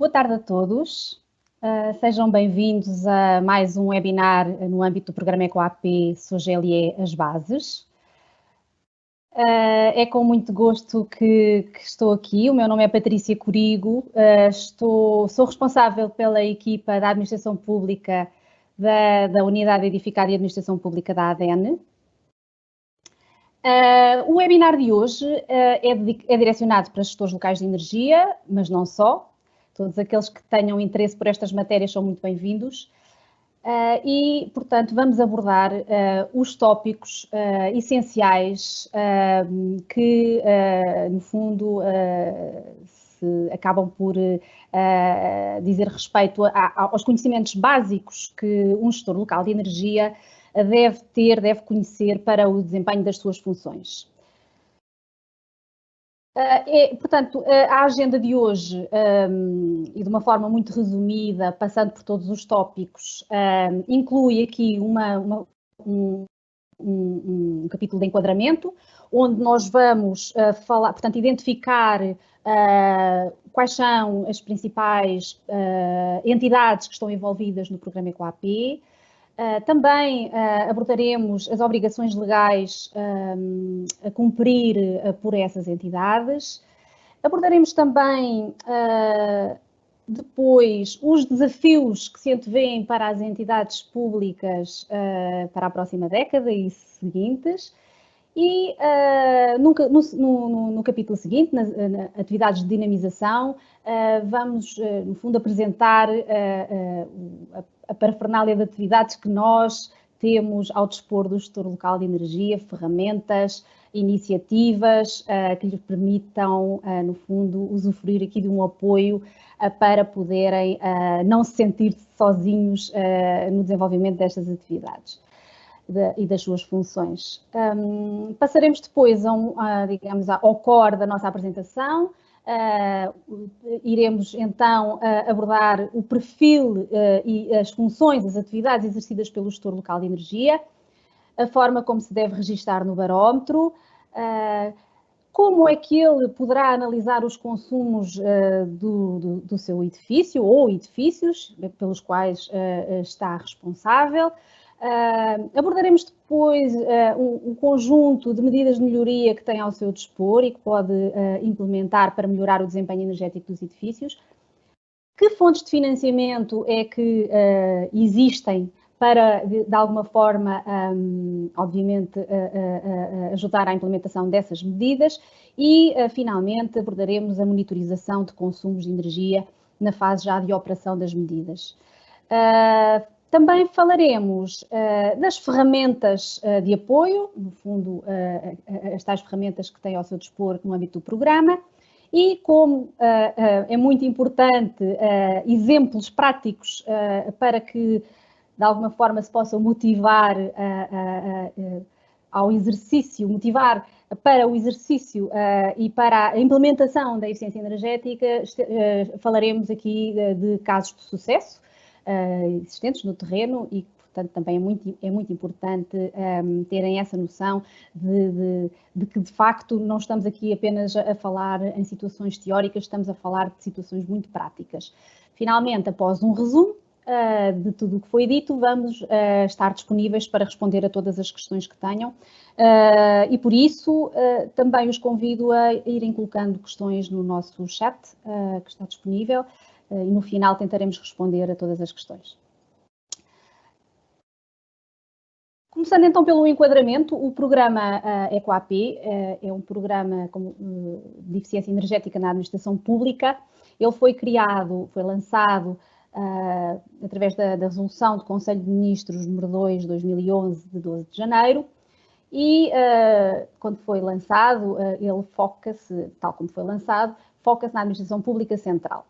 Boa tarde a todos. Sejam bem-vindos a mais um webinar no âmbito do programa EcoAP SOGELIE As Bases. É com muito gosto que estou aqui. O meu nome é Patrícia Corigo, sou responsável pela equipa da Administração Pública da Unidade Edificada e Administração Pública da ADN. O webinar de hoje é direcionado para gestores locais de energia, mas não só. Todos aqueles que tenham interesse por estas matérias são muito bem-vindos. E, portanto, vamos abordar os tópicos essenciais que, no fundo, se acabam por dizer respeito aos conhecimentos básicos que um gestor local de energia deve conhecer para o desempenho das suas funções. Portanto, a agenda de hoje, e de uma forma muito resumida, passando por todos os tópicos, inclui aqui um capítulo de enquadramento, onde nós vamos falar, portanto, identificar quais são as principais entidades que estão envolvidas no programa EcoAP. Também abordaremos as obrigações legais a cumprir por essas entidades. Abordaremos também depois os desafios que se antevêem para as entidades públicas para a próxima década e seguintes. E no capítulo seguinte, nas atividades de dinamização, vamos, no fundo, apresentar a parafernália de atividades que nós temos ao dispor do gestor local de energia, ferramentas, iniciativas que lhes permitam, no fundo, usufruir aqui de um apoio para poderem não se sentir sozinhos no desenvolvimento destas atividades e das suas funções. Passaremos depois, digamos, ao core da nossa apresentação. Iremos então abordar o perfil e as funções, as atividades exercidas pelo gestor local de energia, a forma como se deve registar no barómetro, como é que ele poderá analisar os consumos do seu edifício ou edifícios pelos quais está responsável. Abordaremos depois um conjunto de medidas de melhoria que tem ao seu dispor e que pode implementar para melhorar o desempenho energético dos edifícios. Que fontes de financiamento é que existem para, de alguma forma, obviamente, ajudar à implementação dessas medidas e, finalmente, abordaremos a monitorização de consumos de energia na fase já de operação das medidas. Também falaremos das ferramentas de apoio, no fundo, as tais ferramentas que tem ao seu dispor no âmbito do programa, e como é muito importante, exemplos práticos para que, de alguma forma, se possam motivar ao exercício, motivar para o exercício e para a implementação da eficiência energética. Falaremos aqui de casos de sucesso existentes no terreno e, portanto, também é muito importante terem essa noção de que, de facto, não estamos aqui apenas a falar em situações teóricas, estamos a falar de situações muito práticas. Finalmente, após um resumo de tudo o que foi dito, vamos estar disponíveis para responder a todas as questões que tenham e, por isso, também os convido a irem colocando questões no nosso chat que está disponível. E no final tentaremos responder a todas as questões. Começando então pelo enquadramento, o programa EcoAP é um programa de eficiência energética na administração pública. Ele foi lançado através da resolução do Conselho de Ministros número 2 de 2011, de 12 de janeiro, e quando foi lançado, ele foca-se, tal como foi lançado, foca-se na administração pública central.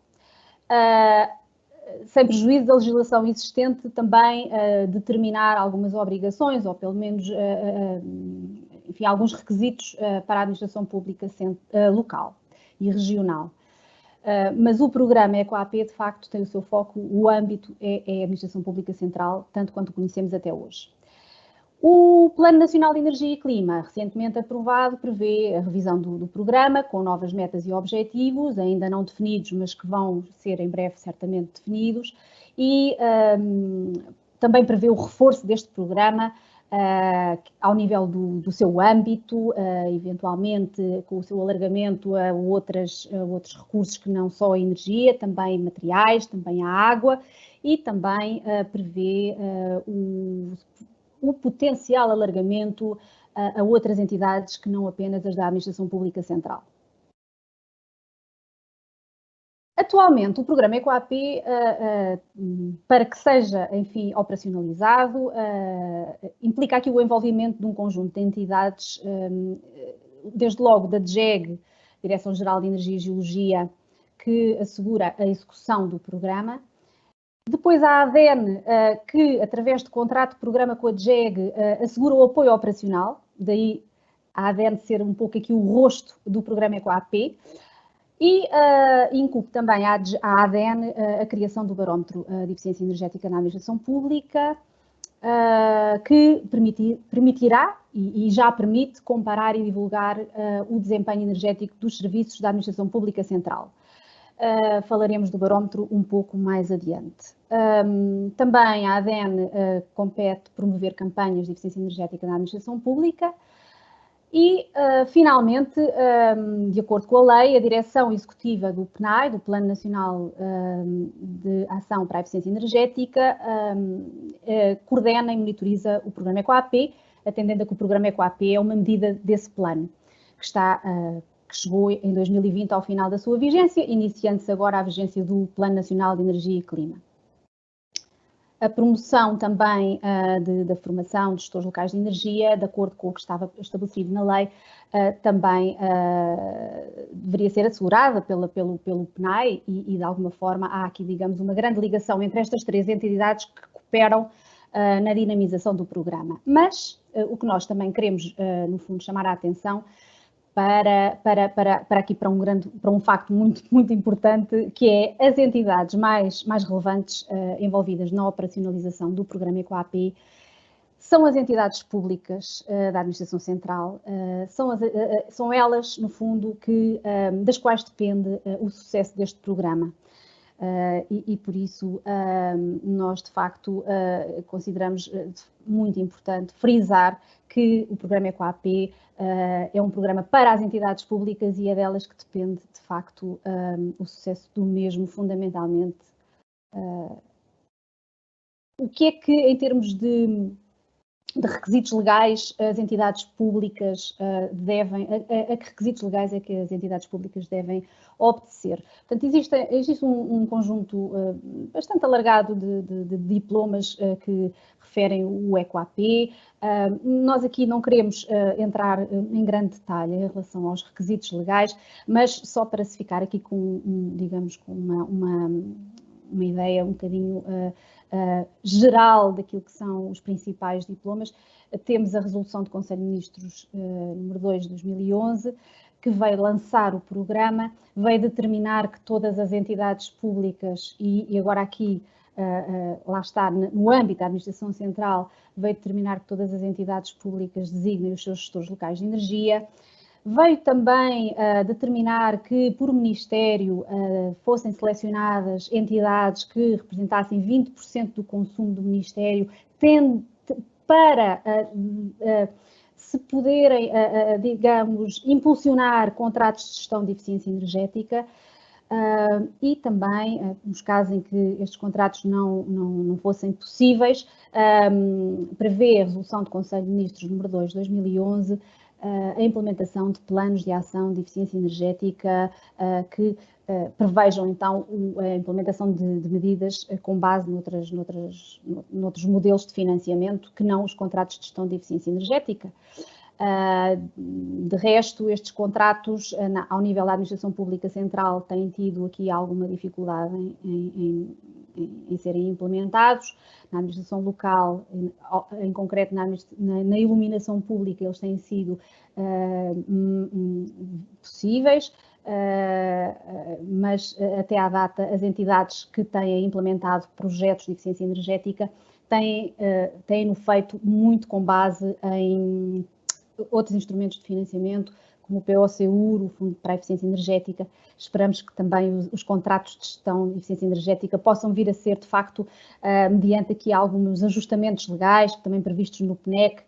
Sem prejuízo da legislação existente, também determinar algumas obrigações, ou pelo menos, enfim, alguns requisitos para a administração pública local e regional. Mas o programa EcoAP, de facto, tem o seu foco, o âmbito é a administração pública central, tanto quanto conhecemos até hoje. O Plano Nacional de Energia e Clima, recentemente aprovado, prevê a revisão do programa com novas metas e objetivos, ainda não definidos, mas que vão ser em breve certamente definidos, e também prevê o reforço deste programa ao nível do seu âmbito, eventualmente com o seu alargamento a outros recursos que não só a energia, também materiais, também a água, e também prevê o potencial alargamento a outras entidades que não apenas as da Administração Pública Central. Atualmente, o programa EcoAP, para que seja, enfim, operacionalizado, implica aqui o envolvimento de um conjunto de entidades, desde logo da DGEG, Direção-Geral de Energia e Geologia, que assegura a execução do programa. Depois a ADEN, que através de contrato de programa com a DGEG, assegura o apoio operacional, daí a ADEN ser um pouco aqui o rosto do programa EcoAP. E incube também a ADEN a criação do barómetro de eficiência energética na administração pública, que permitirá e já permite comparar e divulgar o desempenho energético dos serviços da administração pública central. Falaremos do barómetro um pouco mais adiante. Também a ADEN compete promover campanhas de eficiência energética na administração pública. E, finalmente, de acordo com a lei, a direção executiva do PNAE, do Plano Nacional de Ação para a Eficiência Energética, coordena e monitoriza o programa EcoAP, atendendo a que o programa EcoAP é uma medida desse plano, que chegou em 2020 ao final da sua vigência, iniciando-se agora a vigência do Plano Nacional de Energia e Clima. A promoção também da formação de gestores locais de energia, de acordo com o que estava estabelecido na lei, também deveria ser assegurada pelo PNAE e, de alguma forma, há aqui, digamos, uma grande ligação entre estas três entidades que cooperam na dinamização do programa. Mas o que nós também queremos, no fundo, chamar a atenção para um facto muito importante, que é as entidades mais relevantes envolvidas na operacionalização do programa EcoAP são as entidades públicas da Administração Central, são elas, no fundo, das quais depende o sucesso deste programa. E por isso nós, de facto, consideramos muito importante frisar que o programa EcoAP é um programa para as entidades públicas e é delas que depende, de facto, o sucesso do mesmo, fundamentalmente. O que é que, em termos de requisitos legais, as entidades públicas devem, a que requisitos legais é que as entidades públicas devem obedecer? Portanto, existe um conjunto bastante alargado de diplomas que referem o EcoAP. Nós aqui não queremos entrar em grande detalhe em relação aos requisitos legais, mas só para se ficar aqui com, digamos, com uma ideia um bocadinho geral daquilo que são os principais diplomas, temos a resolução do Conselho de Ministros número 2 de 2011, que veio lançar o programa, veio determinar que todas as entidades públicas, e agora aqui, lá está, no âmbito da Administração Central, veio determinar que todas as entidades públicas designem os seus gestores locais de energia. Veio também determinar que, por Ministério, fossem selecionadas entidades que representassem 20% do consumo do Ministério, para se poderem, digamos, impulsionar contratos de gestão de eficiência energética. E também, nos casos em que estes contratos não fossem possíveis, prevê a resolução do Conselho de Ministros número 2 de 2011, a implementação de planos de ação de eficiência energética que prevejam, então, a implementação de medidas com base noutros modelos de financiamento que não os contratos de gestão de eficiência energética. De resto, estes contratos, ao nível da Administração Pública Central, têm tido aqui alguma dificuldade em serem implementados. Na administração local, em concreto na iluminação pública, eles têm sido possíveis, mas até à data as entidades que têm implementado projetos de eficiência energética têm-no feito muito com base em outros instrumentos de financiamento, como o PO-SEUR, o Fundo para a Eficiência Energética. Esperamos que também os contratos de gestão de eficiência energética possam vir a ser, de facto, mediante aqui alguns ajustamentos legais, também previstos no PNEC,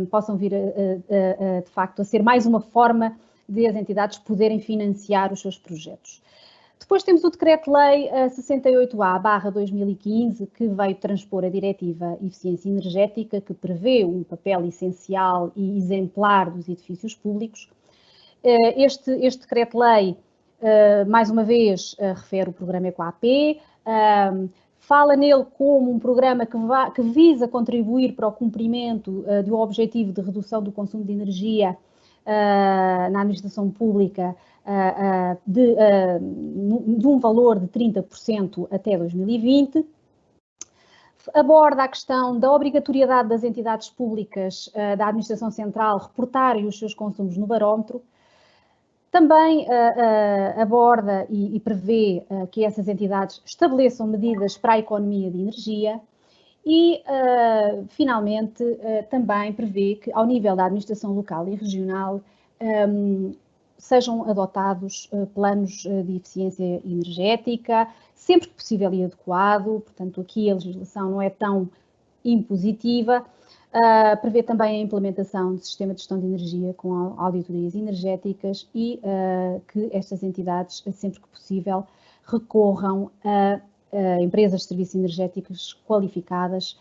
possam vir, de facto, a ser mais uma forma de as entidades poderem financiar os seus projetos. Depois temos o Decreto-Lei 68A/2015, que veio transpor a Diretiva Eficiência Energética, que prevê um papel essencial e exemplar dos edifícios públicos. Este Decreto-Lei, mais uma vez, refere o programa EcoAP, fala nele como um programa que visa contribuir para o cumprimento do objetivo de redução do consumo de energia na administração pública de um valor de 30% até 2020. Aborda a questão da obrigatoriedade das entidades públicas da administração central reportarem os seus consumos no barómetro. Também aborda e prevê que essas entidades estabeleçam medidas para a economia de energia e, finalmente, também prevê que, ao nível da administração local e regional, sejam adotados planos de eficiência energética, sempre que possível e adequado. Portanto, aqui a legislação não é tão impositiva. Prevê também a implementação de sistema de gestão de energia com auditorias energéticas e que estas entidades, sempre que possível, recorram a empresas de serviços energéticos qualificadas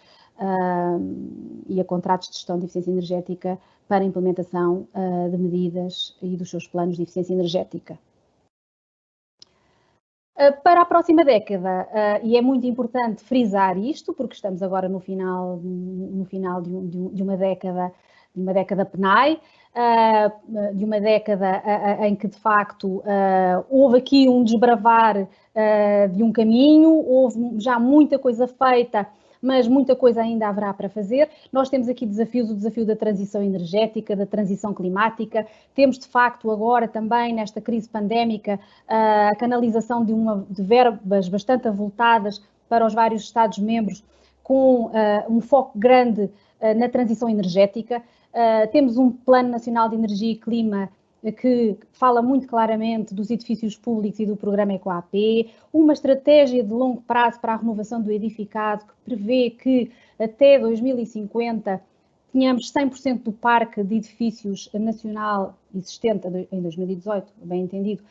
e a contratos de gestão de eficiência energética para a implementação de medidas e dos seus planos de eficiência energética. Para a próxima década, e é muito importante frisar isto, porque estamos agora no final de uma década PNAE, de uma década em que, de facto, houve aqui um desbravar de um caminho, houve já muita coisa feita, mas muita coisa ainda haverá para fazer. Nós temos aqui desafios, o desafio da transição energética, da transição climática. Temos, de facto, agora também, nesta crise pandémica, a canalização de verbas bastante avultadas para os vários Estados-membros, com um foco grande na transição energética. Temos um Plano Nacional de Energia e Clima que fala muito claramente dos edifícios públicos e do programa EcoAP, uma estratégia de longo prazo para a renovação do edificado, que prevê que até 2050 tenhamos 100% do parque de edifícios nacional existente em 2018, bem entendido,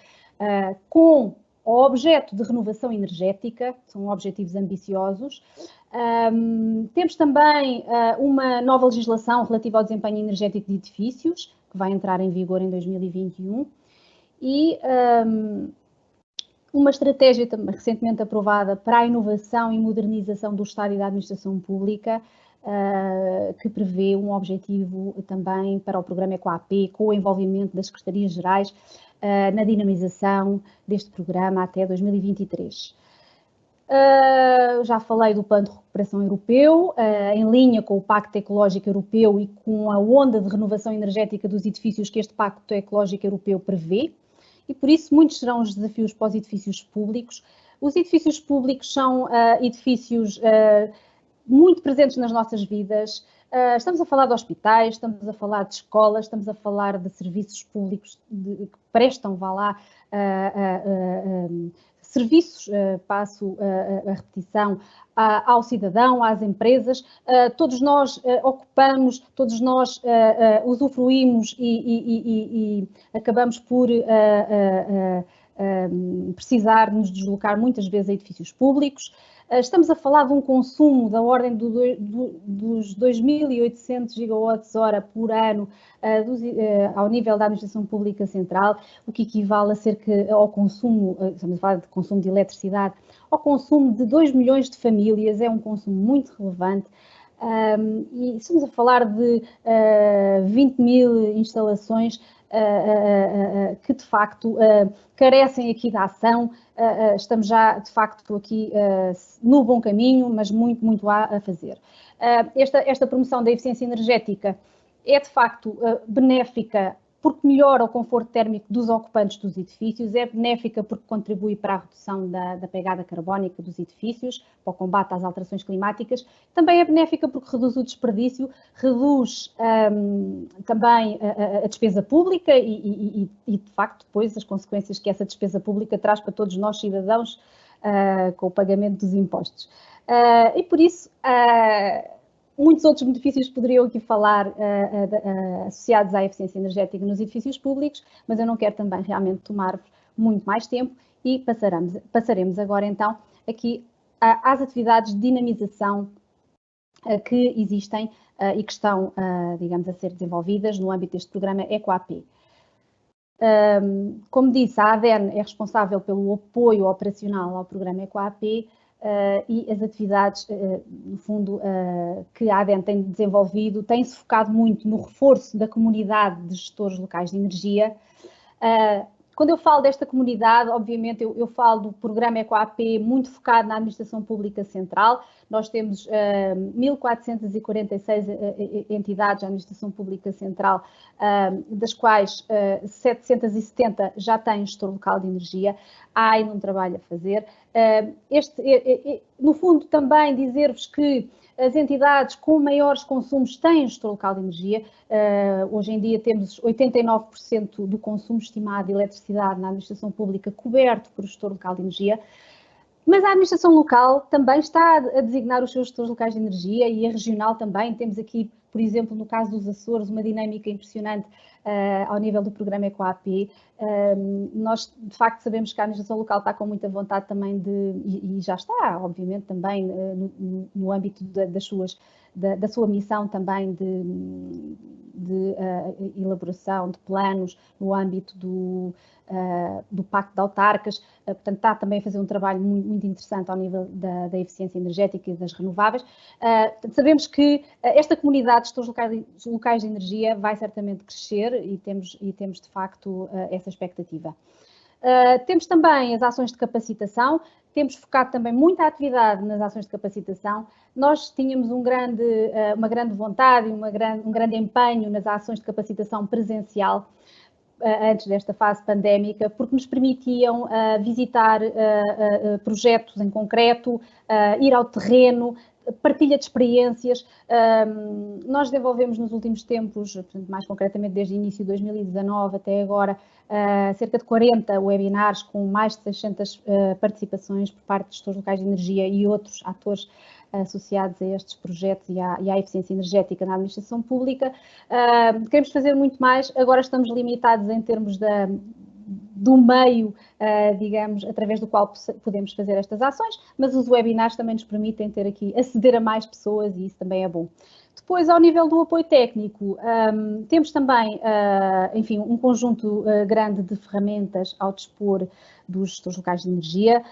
com o objeto de renovação energética, são objetivos ambiciosos. Temos também uma nova legislação relativa ao desempenho energético de edifícios, que vai entrar em vigor em 2021, e uma estratégia também recentemente aprovada para a inovação e modernização do Estado e da administração pública, que prevê um objetivo também para o programa EcoAP, com o envolvimento das Secretarias-Gerais na dinamização deste programa até 2023. Já falei do Plano de Recuperação Europeu, em linha com o Pacto Ecológico Europeu e com a onda de renovação energética dos edifícios que este Pacto Ecológico Europeu prevê, e por isso muitos serão os desafios para os edifícios públicos. Os edifícios públicos são edifícios muito presentes nas nossas vidas. Estamos a falar de hospitais, estamos a falar de escolas, estamos a falar de serviços públicos que prestam, serviços, passo a repetição, ao cidadão, às empresas. Todos nós ocupamos, todos nós usufruímos e acabamos por precisar nos deslocar muitas vezes a edifícios públicos. Estamos a falar de um consumo da ordem dos 2.800 gigawatts-hora por ano ao nível da administração pública central, o que equivale a cerca ao consumo, estamos a falar de consumo de eletricidade, ao consumo de 2 milhões de famílias. É um consumo muito relevante. E estamos a falar de 20 mil instalações que de facto carecem aqui da ação. Estamos já de facto aqui no bom caminho, mas muito há a fazer. Esta promoção da eficiência energética é de facto benéfica porque melhora o conforto térmico dos ocupantes dos edifícios, é benéfica porque contribui para a redução da pegada carbónica dos edifícios, para o combate às alterações climáticas, também é benéfica porque reduz o desperdício, reduz também a despesa pública e, de facto, depois as consequências que essa despesa pública traz para todos nós, cidadãos, com o pagamento dos impostos. E por isso, muitos outros benefícios poderiam aqui falar associados à eficiência energética nos edifícios públicos, mas eu não quero também realmente tomar-vos muito mais tempo e passaremos agora então aqui às atividades de dinamização que existem e que estão, digamos, a ser desenvolvidas no âmbito deste programa EcoAP. Como disse, a ADEN é responsável pelo apoio operacional ao programa EcoAP e as atividades, no fundo, que a ADEN tem desenvolvido têm-se focado muito no reforço da comunidade de gestores locais de energia. Quando eu falo desta comunidade, obviamente eu falo do programa EcoAP muito focado na administração pública central. Nós temos 1.446 entidades de administração pública central, das quais 770 já têm gestor local de energia. Há ainda um trabalho a fazer. No fundo, também dizer-vos que as entidades com maiores consumos têm gestor local de energia. Hoje em dia temos 89% do consumo estimado de eletricidade na administração pública coberto por gestor local de energia. Mas a administração local também está a designar os seus gestores locais de energia e a regional também. Temos aqui, por exemplo, no caso dos Açores, uma dinâmica impressionante ao nível do programa EcoAP. Nós, de facto, sabemos que a administração local está com muita vontade também e já está, obviamente, também no âmbito da sua missão também de elaboração de planos no âmbito do Pacto de Autarcas. Portanto, está também a fazer um trabalho muito interessante ao nível da eficiência energética e das renováveis. Portanto, sabemos que esta comunidade de gestores locais de energia vai certamente crescer e temos de facto, essa expectativa. Temos também as ações de capacitação, temos focado também muita atividade nas ações de capacitação. Nós tínhamos uma grande vontade e um grande empenho nas ações de capacitação presencial antes desta fase pandémica, porque nos permitiam visitar projetos em concreto, ir ao terreno, partilha de experiências. Nós desenvolvemos nos últimos tempos, portanto, mais concretamente desde o início de 2019 até agora, cerca de 40 webinars com mais de 600 participações por parte de gestores locais de energia e outros atores associados a estes projetos e à eficiência energética na administração pública. Queremos fazer muito mais, agora estamos limitados em termos do meio, digamos, através do qual podemos fazer estas ações, mas os webinars também nos permitem aceder a mais pessoas e isso também é bom. Depois, ao nível do apoio técnico, temos também, enfim, um conjunto grande de ferramentas ao dispor dos gestores locais de energia.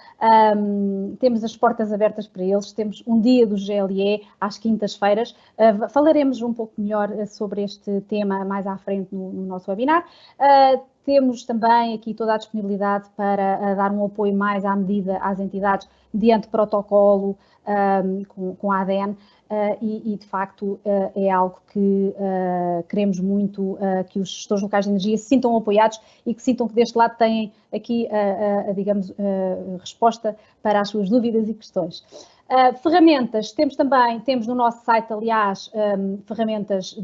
Temos as portas abertas para eles, temos um dia do GLE às quintas-feiras. Falaremos um pouco melhor sobre este tema mais à frente no nosso webinar. Temos também aqui toda a disponibilidade para dar um apoio mais à medida às entidades mediante protocolo com a ADEN e de facto é algo que queremos muito que os gestores locais de energia se sintam apoiados e que sintam que deste lado têm aqui, digamos, resposta para as suas dúvidas e questões. Ferramentas, temos no nosso site, aliás, ferramentas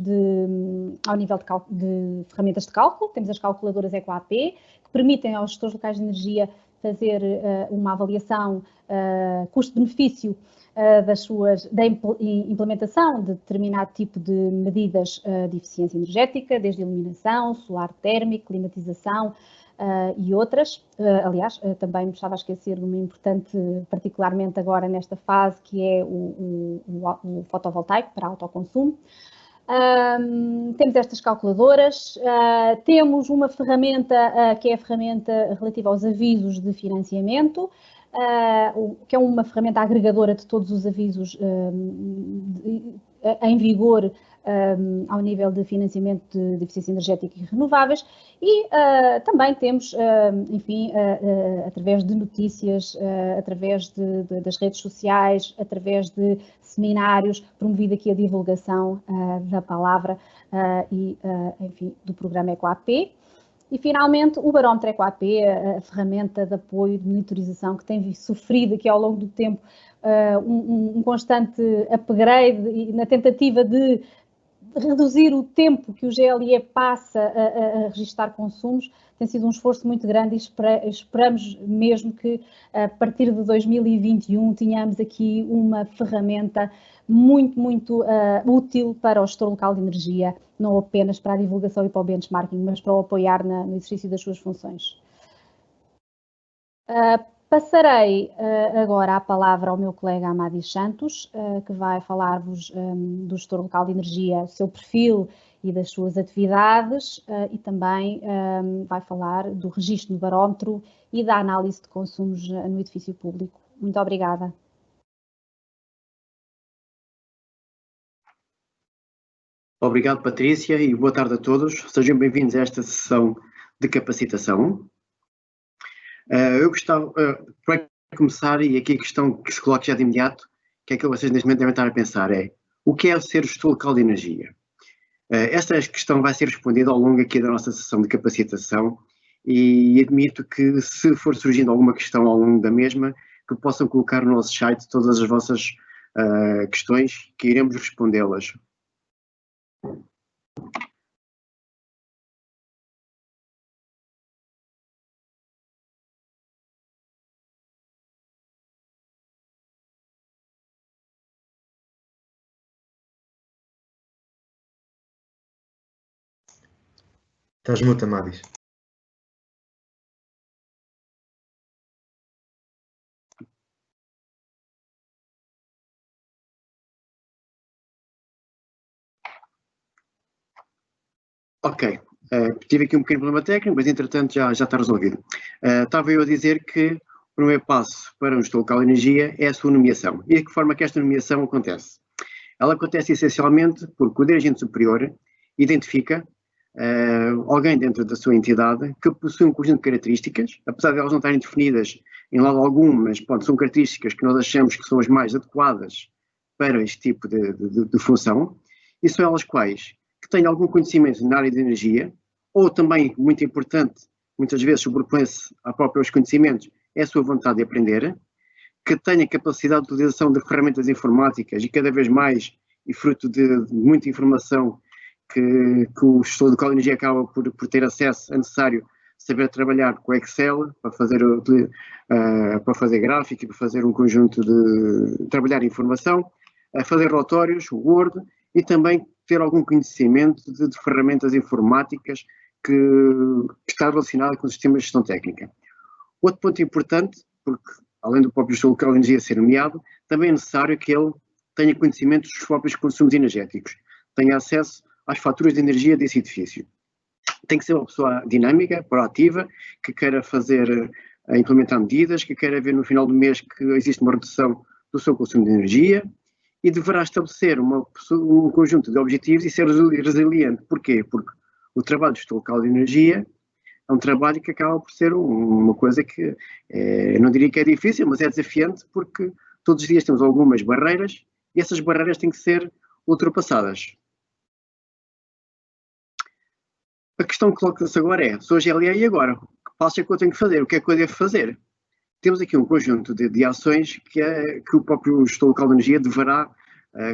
ao nível de ferramentas de cálculo. Temos as calculadoras EcoAP, que permitem aos gestores locais de energia fazer uma avaliação custo-benefício da implementação de determinado tipo de medidas de eficiência energética, desde iluminação, solar térmico, climatização, e outras. Aliás, também me estava a esquecer de uma importante, particularmente agora nesta fase, que é o fotovoltaico para autoconsumo. Temos estas calculadoras, temos uma ferramenta que é a ferramenta relativa aos avisos de financiamento, que é uma ferramenta agregadora de todos os avisos em vigor ao nível de financiamento de eficiência energética e renováveis e também temos, enfim, através de notícias, através das redes sociais, através de seminários, promovido aqui a divulgação da palavra enfim, do programa EcoAP. E, finalmente, o barómetro EcoAP, a ferramenta de apoio, de monitorização, que tem sofrido aqui ao longo do tempo um constante upgrade na tentativa de reduzir o tempo que o GLE passa a registar consumos, tem sido um esforço muito grande e esperamos mesmo que a partir de 2021 tenhamos aqui uma ferramenta muito útil para o gestor local de energia, não apenas para a divulgação e para o benchmarking, mas para o apoiar no exercício das suas funções. Passarei agora a palavra ao meu colega Amadis Santos, que vai falar-vos do gestor local de energia, o seu perfil e das suas atividades, e também vai falar do registro no barómetro e da análise de consumos no edifício público. Muito obrigada. Obrigado, Patrícia, e boa tarde a todos. Sejam bem-vindos a esta sessão de capacitação. Eu gostava, para começar, e aqui a questão que se coloca já de imediato, que é que vocês neste momento devem estar a pensar, é o que é ser gestor local de energia? Esta questão vai ser respondida ao longo aqui da nossa sessão de capacitação e admito que, se for surgindo alguma questão ao longo da mesma, que possam colocar no nosso site todas as vossas questões, que iremos respondê-las. Estás mudo, Amadis. Ok, tive aqui um pequeno problema técnico, mas entretanto já está resolvido. Estava eu a dizer que o primeiro passo para um gestor local de energia é a sua nomeação. E de que forma que esta nomeação acontece? Ela acontece essencialmente porque o dirigente superior identifica alguém dentro da sua entidade que possui um conjunto de características, apesar de elas não estarem definidas em lado algum, mas são características que nós achamos que são as mais adequadas para este tipo de função, e são elas quais? Que tenha algum conhecimento na área de energia, ou também, muito importante, muitas vezes sobrepõe-se a próprios conhecimentos, é a sua vontade de aprender, que tenha capacidade de utilização de ferramentas informáticas e cada vez mais, e fruto de muita informação que o gestor local de energia acaba por ter acesso, é necessário saber trabalhar com Excel para fazer gráfico e para fazer um conjunto de trabalhar informação, fazer relatórios, Word, e também ter algum conhecimento de ferramentas informáticas que está relacionado com os sistemas de gestão técnica. Outro ponto importante, porque além do próprio gestor local de energia ser nomeado, também é necessário que ele tenha conhecimento dos próprios consumos energéticos, tenha acesso às faturas de energia desse edifício. Tem que ser uma pessoa dinâmica, proativa, que queira implementar medidas, que queira ver no final do mês que existe uma redução do seu consumo de energia, e deverá estabelecer um conjunto de objetivos e ser resiliente. Porquê? Porque o trabalho do gestor local de energia é um trabalho que acaba por ser uma coisa que, eu não diria que é difícil, mas é desafiante, porque todos os dias temos algumas barreiras e essas barreiras têm que ser ultrapassadas. A questão que coloca-se agora é, sou GLE e agora? Que passo é que eu tenho que fazer? O que é que eu devo fazer? Temos aqui um conjunto de ações que o próprio gestor local de energia deverá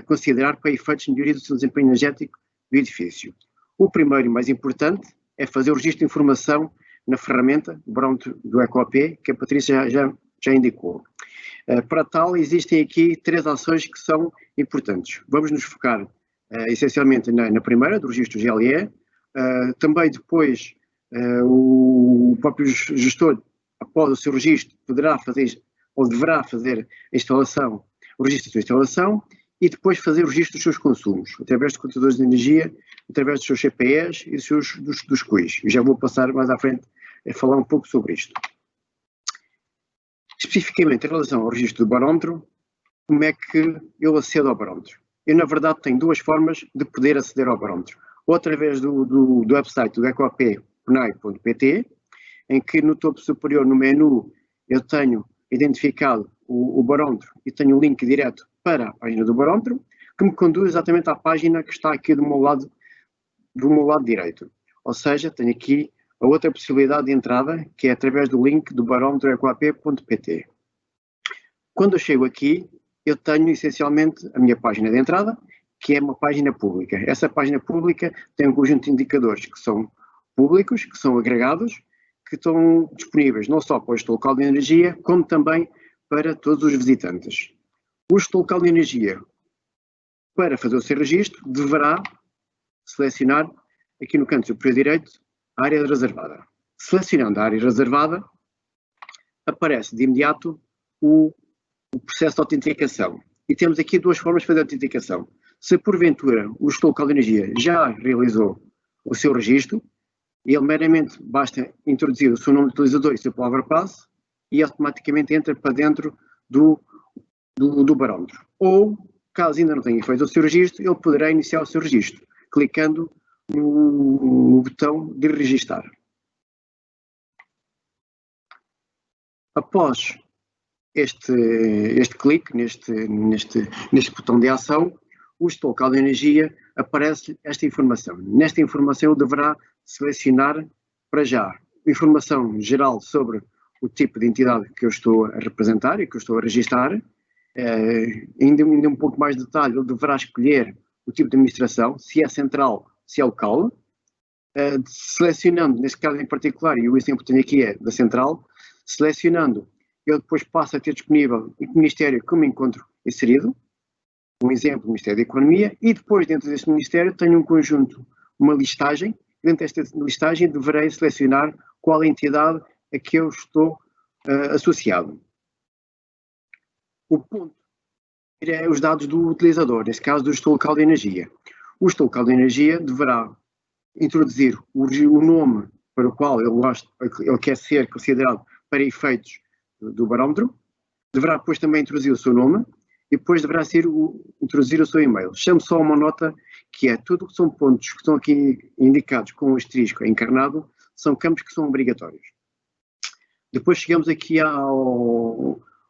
considerar para efeitos de melhoria do seu desempenho energético do edifício. O primeiro e mais importante é fazer o registro de informação na ferramenta do EcoAP, que a Patrícia já indicou. Para tal, existem aqui 3 ações que são importantes. Vamos nos focar essencialmente na primeira, do registro GLE. Também depois o próprio gestor, após o seu registro, poderá fazer ou deverá fazer a instalação, o registro da sua instalação, e depois fazer o registro dos seus consumos, através de contadores de energia, através dos seus CPEs e dos CUIs. Eu já vou passar mais à frente a falar um pouco sobre isto. Especificamente em relação ao registro do barómetro, como é que eu acedo ao barómetro? Eu, na verdade, tenho 2 formas de poder aceder ao barómetro. Ou através do website do ecoap.pnai.pt, em que no topo superior, no menu, eu tenho identificado o barómetro e tenho um link direto para a página do barómetro, que me conduz exatamente à página que está aqui do meu lado do meu lado direito. Ou seja, tenho aqui a outra possibilidade de entrada, que é através do link do barómetro.ecoap.pt. Quando eu chego aqui, eu tenho essencialmente a minha página de entrada, que é uma página pública. Essa página pública tem um conjunto de indicadores que são públicos, que são agregados, que estão disponíveis não só para o gestor local de energia, como também para todos os visitantes. O gestor local de energia, para fazer o seu registro, deverá selecionar aqui no canto superior direito a área reservada. Selecionando a área reservada, aparece de imediato o processo de autenticação. E temos aqui duas formas de fazer a autenticação. Se porventura o gestor local de energia já realizou o seu registro, ele meramente basta introduzir o seu nome de utilizador e o seu palavra-passe e automaticamente entra para dentro do barómetro. Ou, caso ainda não tenha feito o seu registro, ele poderá iniciar o seu registro, clicando no botão de registar. Após este clique, neste botão de ação, o gestor local de energia aparece esta informação. Nesta informação ele deverá selecionar para já informação geral sobre o tipo de entidade que eu estou a representar e que eu estou a registar. Ainda um pouco mais de detalhe, ele deverá escolher o tipo de administração, se é central, se é local. Selecionando, neste caso em particular, e o exemplo que tenho aqui é da central, selecionando, ele depois passa a ter disponível o Ministério que eu me encontro inserido, um exemplo, o Ministério da Economia, e depois dentro deste Ministério tenho um conjunto, uma listagem. Dentro desta listagem deverei selecionar qual entidade a que eu estou associado. O ponto é os dados do utilizador, neste caso do gestor local de energia. O gestor local de energia deverá introduzir o nome para o qual ele quer ser considerado para efeitos do barómetro, deverá depois também introduzir o seu nome e depois deverá introduzir o seu e-mail. Chamo só uma nota que é tudo que são pontos que estão aqui indicados com o asterisco encarnado, são campos que são obrigatórios. Depois chegamos aqui a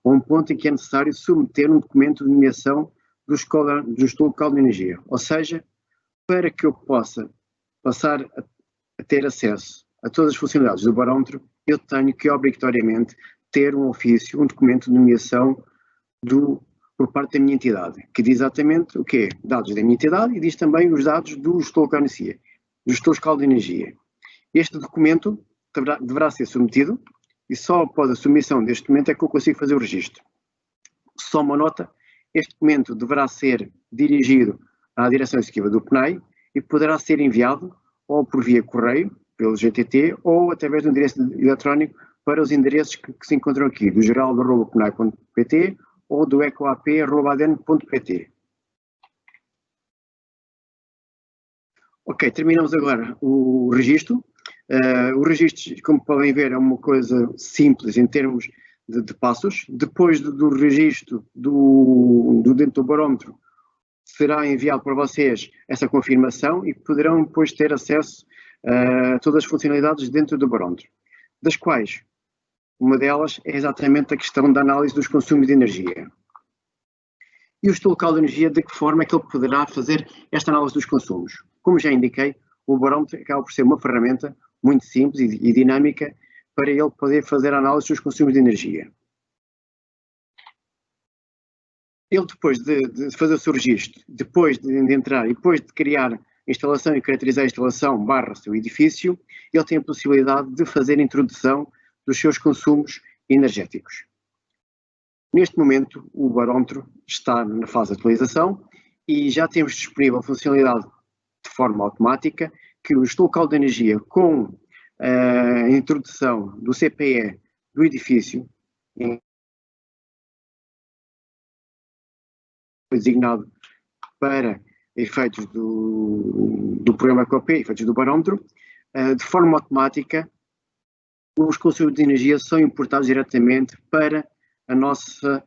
um ponto em que é necessário submeter um documento de nomeação do gestor local de energia. Ou seja, para que eu possa passar a ter acesso a todas as funcionalidades do barómetro, eu tenho que obrigatoriamente ter um ofício, um documento de nomeação por parte da minha entidade, que diz exatamente o quê? Dados da minha entidade e diz também os dados do gestor local de energia. Este documento deverá ser submetido e só após a submissão deste documento é que eu consigo fazer o registro. Só uma nota, este documento deverá ser dirigido à direção executiva do PNAE e poderá ser enviado ou por via correio, pelo GTT, ou através de um endereço eletrónico para os endereços que se encontram aqui, do geral@pnai.pt ou do ecoap@aden.pt. Ok, terminamos agora o registro. O registro, como podem ver, é uma coisa simples em termos de passos. Depois do registro dentro do barómetro, será enviado para vocês essa confirmação e poderão depois ter acesso a todas as funcionalidades dentro do barómetro, das quais uma delas é exatamente a questão da análise dos consumos de energia. E o gestor local de energia, de que forma é que ele poderá fazer esta análise dos consumos? Como já indiquei, o barómetro acaba por ser uma ferramenta muito simples e dinâmica para ele poder fazer a análise dos consumos de energia. Ele, depois de fazer o seu registro, depois de entrar e depois de criar a instalação e caracterizar a instalação / seu edifício, ele tem a possibilidade de fazer a introdução dos seus consumos energéticos. Neste momento, o barómetro está na fase de atualização e já temos disponível a funcionalidade de forma automática que o gestor local de energia, com a introdução do CPE do edifício, designado para efeitos do programa EcoAP, efeitos do barómetro, de forma automática, os consumos de energia são importados diretamente para a nossa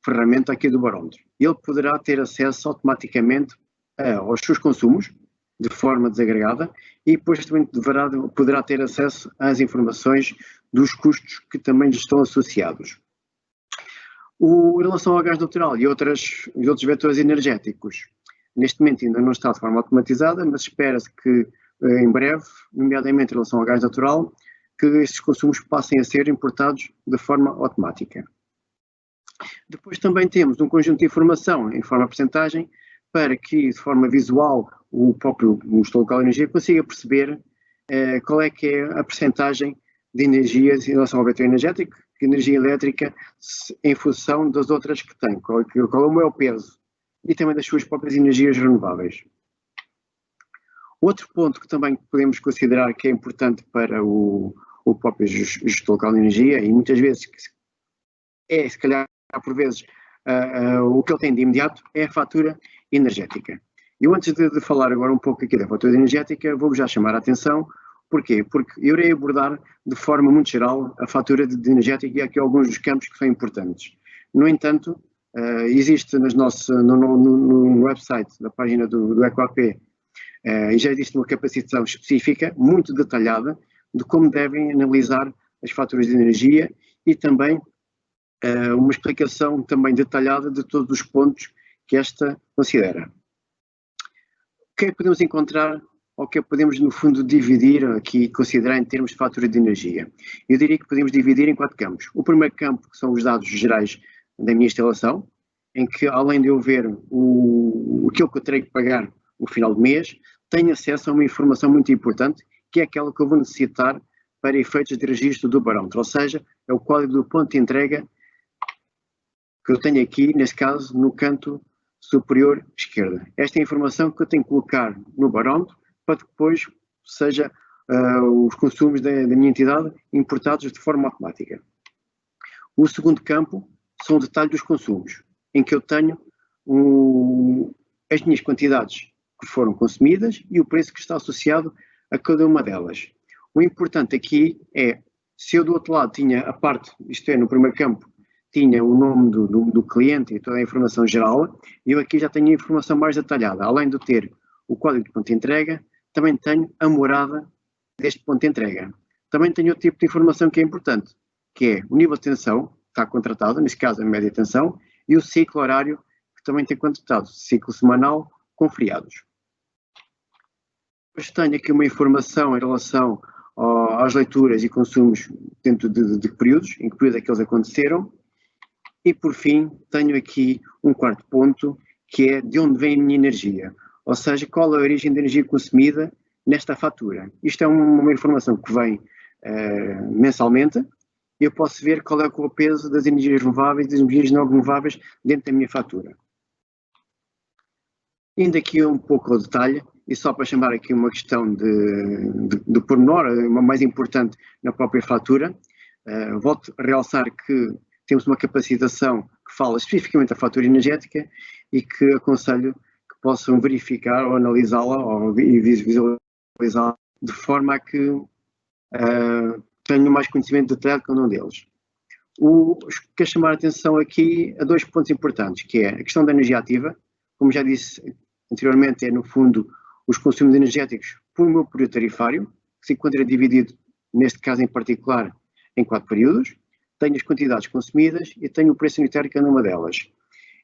ferramenta aqui do barómetro. Ele poderá ter acesso automaticamente aos seus consumos, de forma desagregada, e depois também poderá ter acesso às informações dos custos que também lhe estão associados. Em relação ao gás natural e outros vetores energéticos, neste momento ainda não está de forma automatizada, mas espera-se que em breve, nomeadamente em relação ao gás natural, que estes consumos passem a ser importados de forma automática. Depois também temos um conjunto de informação em forma de percentagem para que, de forma visual, o próprio gestor local de energia consiga perceber qual é que é a percentagem de energias em relação ao vetor energético, energia elétrica, em função das outras que tem, qual é o maior peso, e também das suas próprias energias renováveis. Outro ponto que também podemos considerar que é importante para o próprio gestor local de energia, e muitas vezes se calhar por vezes o que ele tem de imediato, é a fatura energética. Eu antes de falar agora um pouco aqui da fatura energética, vou-vos já chamar a atenção. Porquê? Porque eu irei abordar de forma muito geral a fatura de energética e aqui alguns dos campos que são importantes. No entanto, existe no website da página do EcoAP, e já existe uma capacitação específica, muito detalhada, de como devem analisar as faturas de energia e também uma explicação também detalhada de todos os pontos que esta considera. O que é que podemos encontrar, ou que podemos no fundo dividir aqui, considerar em termos de fatura de energia? Eu diria que podemos dividir em 4 campos. O primeiro campo que são os dados gerais da minha instalação, em que além de eu ver aquilo que eu terei que pagar no final do mês, tenho acesso a uma informação muito importante, que é aquela que eu vou necessitar para efeitos de registro do barómetro, ou seja, é o código do ponto de entrega que eu tenho aqui, neste caso, no canto superior esquerdo. Esta é a informação que eu tenho que colocar no barómetro para que depois seja os consumos da minha entidade importados de forma automática. O segundo campo são o detalhe dos consumos, em que eu tenho as minhas quantidades que foram consumidas e o preço que está associado a cada uma delas. O importante aqui é, se eu do outro lado tinha a parte, isto é, no primeiro campo, tinha o nome do cliente e toda a informação geral, eu aqui já tenho a informação mais detalhada. Além de ter o código de ponto de entrega, também tenho a morada deste ponto de entrega. Também tenho outro tipo de informação que é importante, que é o nível de tensão, que está contratado, neste caso a média tensão, e o ciclo horário, que também tem contratado, ciclo semanal com feriados. Depois tenho aqui uma informação em relação às leituras e consumos dentro de períodos, em que período é que eles aconteceram. E por fim, tenho aqui um quarto ponto, que é de onde vem a minha energia, ou seja, qual é a origem da energia consumida nesta fatura. Isto é uma informação que vem mensalmente, e eu posso ver qual é o peso das energias renováveis e das energias não renováveis dentro da minha fatura. Indo aqui um pouco ao detalhe, e só para chamar aqui uma questão de pormenor, uma mais importante na própria fatura, volto a realçar que temos uma capacitação que fala especificamente da fatura energética e que aconselho que possam verificar ou analisá-la ou visualizá-la de forma a que tenham mais conhecimento detalhado de cada um deles. Quero chamar a atenção aqui a 2 pontos importantes, que é a questão da energia ativa. Como já disse anteriormente, é no fundo os consumos energéticos por meu período tarifário, que se encontra dividido, neste caso em particular, em 4 períodos. Tenho as quantidades consumidas e tenho o preço unitário de cada uma delas.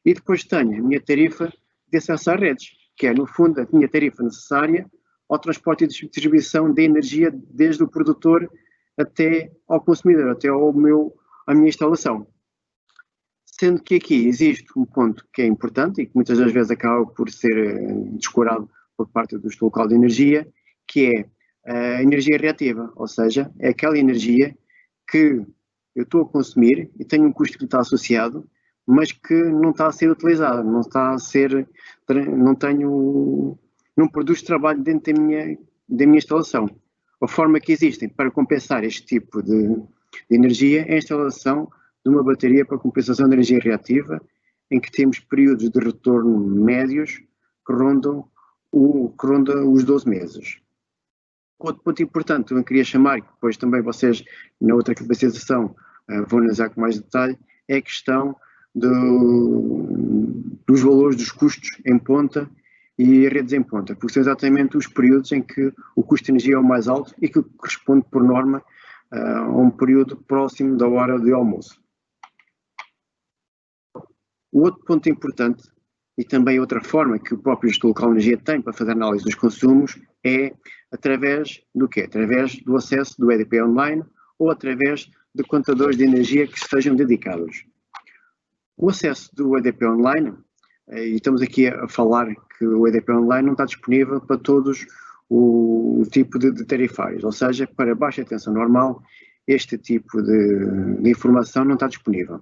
E depois tenho a minha tarifa de acesso às redes, que é, no fundo, a minha tarifa necessária ao transporte e distribuição de energia desde o produtor até ao consumidor, até à minha instalação. Sendo que aqui existe um ponto que é importante e que muitas das vezes acaba por ser descurado por parte do gestor local de energia, que é a energia reativa, ou seja, é aquela energia que eu estou a consumir e tenho um custo que está associado, mas que não está a ser utilizado, não produz trabalho dentro da minha instalação. A forma que existem para compensar este tipo de energia é a instalação de uma bateria para compensação de energia reativa, em que temos períodos de retorno médios que rondam os 12 meses. Outro ponto importante que eu queria chamar, que depois também vocês, na outra capacitação, vão analisar com mais detalhe, é a questão dos valores dos custos em ponta e redes em ponta, porque são exatamente os períodos em que o custo de energia é o mais alto e que corresponde, por norma, a um período próximo da hora de almoço. O outro ponto importante e também outra forma que o próprio gestor local de energia tem para fazer análise dos consumos é através do quê? Através do acesso do EDP Online ou através de contadores de energia que estejam dedicados. O acesso do EDP Online, e estamos aqui a falar que o EDP Online não está disponível para todos o tipo de tarifários, ou seja, para baixa tensão normal, este tipo de informação não está disponível.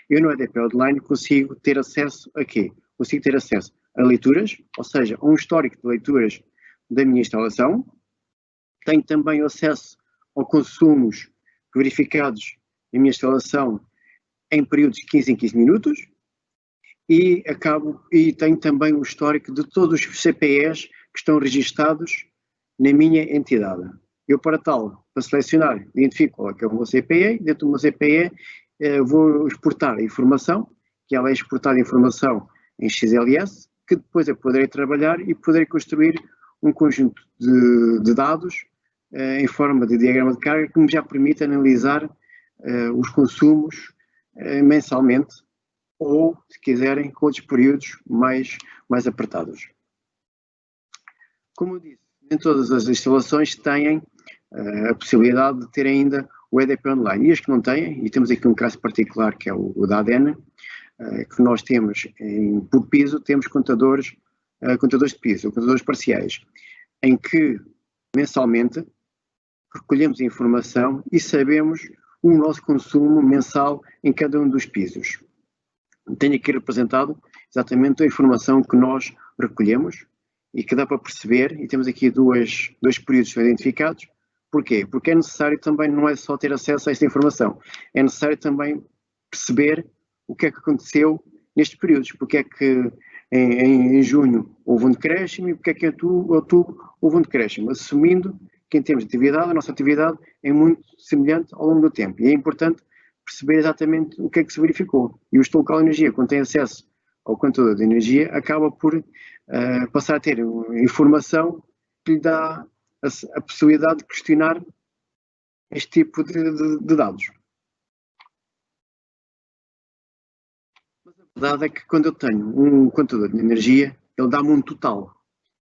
Eu no EDP Online consigo ter acesso a quê? Consigo ter acesso a leituras, ou seja, a um histórico de leituras da minha instalação. Tenho também acesso a consumos verificados na minha instalação em períodos de 15 em 15 minutos e tenho também o histórico de todos os CPEs que estão registados na minha entidade. Eu, para selecionar, identifico qual é que é o meu CPE, dentro do meu CPE vou exportar a informação, que ela é exportada a informação em XLS, que depois eu poderei trabalhar e poderei construir um conjunto de dados em forma de diagrama de carga que me já permite analisar os consumos mensalmente ou, se quiserem, com outros períodos mais apertados. Como eu disse, nem todas as instalações têm a possibilidade de ter ainda o EDP Online. E as que não têm, e temos aqui um caso particular que é o da ADEN, que nós temos por piso, temos contadores de piso, contadores parciais, em que mensalmente recolhemos a informação e sabemos o nosso consumo mensal em cada um dos pisos. Tenho aqui representado exatamente a informação que nós recolhemos e que dá para perceber, e temos aqui dois períodos identificados. Porquê? Porque é necessário também, não é só ter acesso a esta informação, é necessário também perceber o que é que aconteceu nestes períodos, porque é que em junho houve um decréscimo e porque é que em outubro houve um decréscimo, assumindo que em termos de atividade, a nossa atividade é muito semelhante ao longo do tempo. E é importante perceber exatamente o que é que se verificou. E o gestor local de energia, quando tem acesso ao contador de energia, acaba por passar a ter informação que lhe dá a possibilidade de questionar este tipo de dados. Mas a verdade é que quando eu tenho um contador de energia, ele dá-me um total.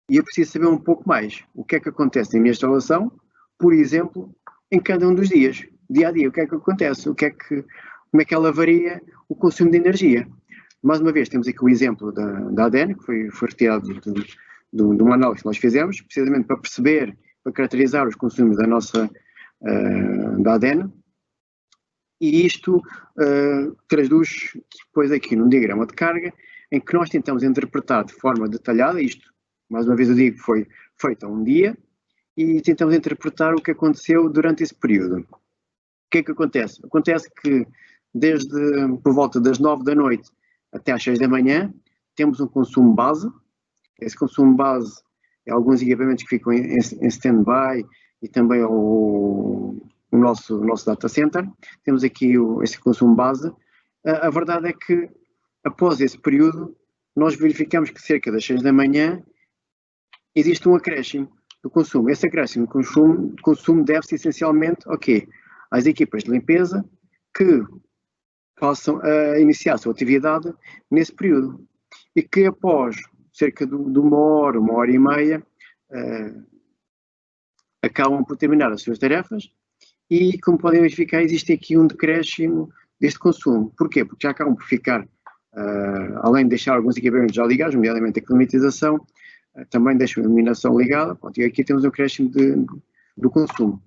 E eu preciso saber um pouco mais o que é que acontece na minha instalação, por exemplo, em cada um dos dias, dia a dia, o que é que acontece, como é que ela varia o consumo de energia. Mais uma vez, temos aqui o exemplo da ADEN, que foi retirado de uma análise que nós fizemos, precisamente para perceber, para caracterizar os consumos da ADEN, e isto traduz depois aqui num diagrama de carga, em que nós tentamos interpretar de forma detalhada, isto, mais uma vez eu digo, foi feito a um dia, e tentamos interpretar o que aconteceu durante esse período. O que é que acontece? Acontece que por volta das 9 da noite até às 6 da manhã, temos um consumo base. Esse consumo base é alguns equipamentos que ficam em stand-by e também o nosso data center. Temos aqui esse consumo base. A verdade é que, após esse período, nós verificamos que cerca das 6 da manhã existe um acréscimo do consumo. Esse acréscimo de consumo deve-se essencialmente às equipas de limpeza que possam iniciar a sua atividade nesse período e que após cerca de uma hora e meia acabam por terminar as suas tarefas e, como podem verificar, existe aqui um decréscimo deste consumo. Porquê? Porque já acabam por ficar, além de deixar alguns equipamentos já ligados, nomeadamente a climatização, também deixam a iluminação ligada, e aqui temos um decréscimo do consumo.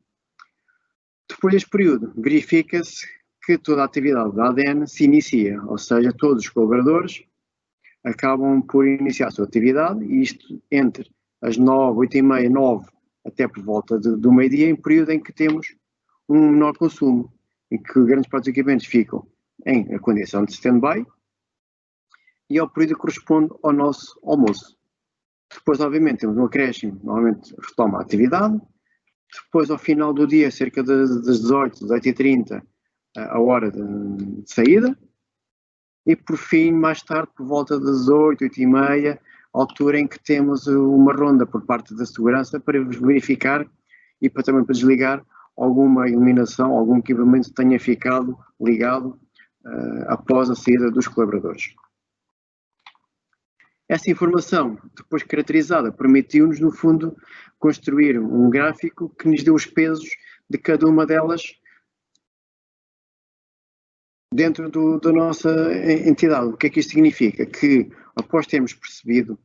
Depois deste período, verifica-se que toda a atividade da ADEN se inicia, ou seja, todos os colaboradores acabam por iniciar a sua atividade, e isto entre as 9, 8h30, 9, até por volta do meio-dia, em período em que temos um menor consumo, em que grandes partes dos equipamentos ficam em condição de stand-by, e ao período que corresponde ao nosso almoço. Depois, obviamente, temos um acréscimo, normalmente retoma a atividade. Depois, ao final do dia, cerca das 18, 18h30, a hora de saída. E, por fim, mais tarde, por volta das 8, 8h30, altura em que temos uma ronda por parte da segurança para verificar e também para desligar alguma iluminação, algum equipamento que tenha ficado ligado após a saída dos colaboradores. Essa informação, depois caracterizada, permitiu-nos, no fundo, construir um gráfico que nos deu os pesos de cada uma delas dentro da nossa entidade. O que é que isto significa? Que, após termos percebido,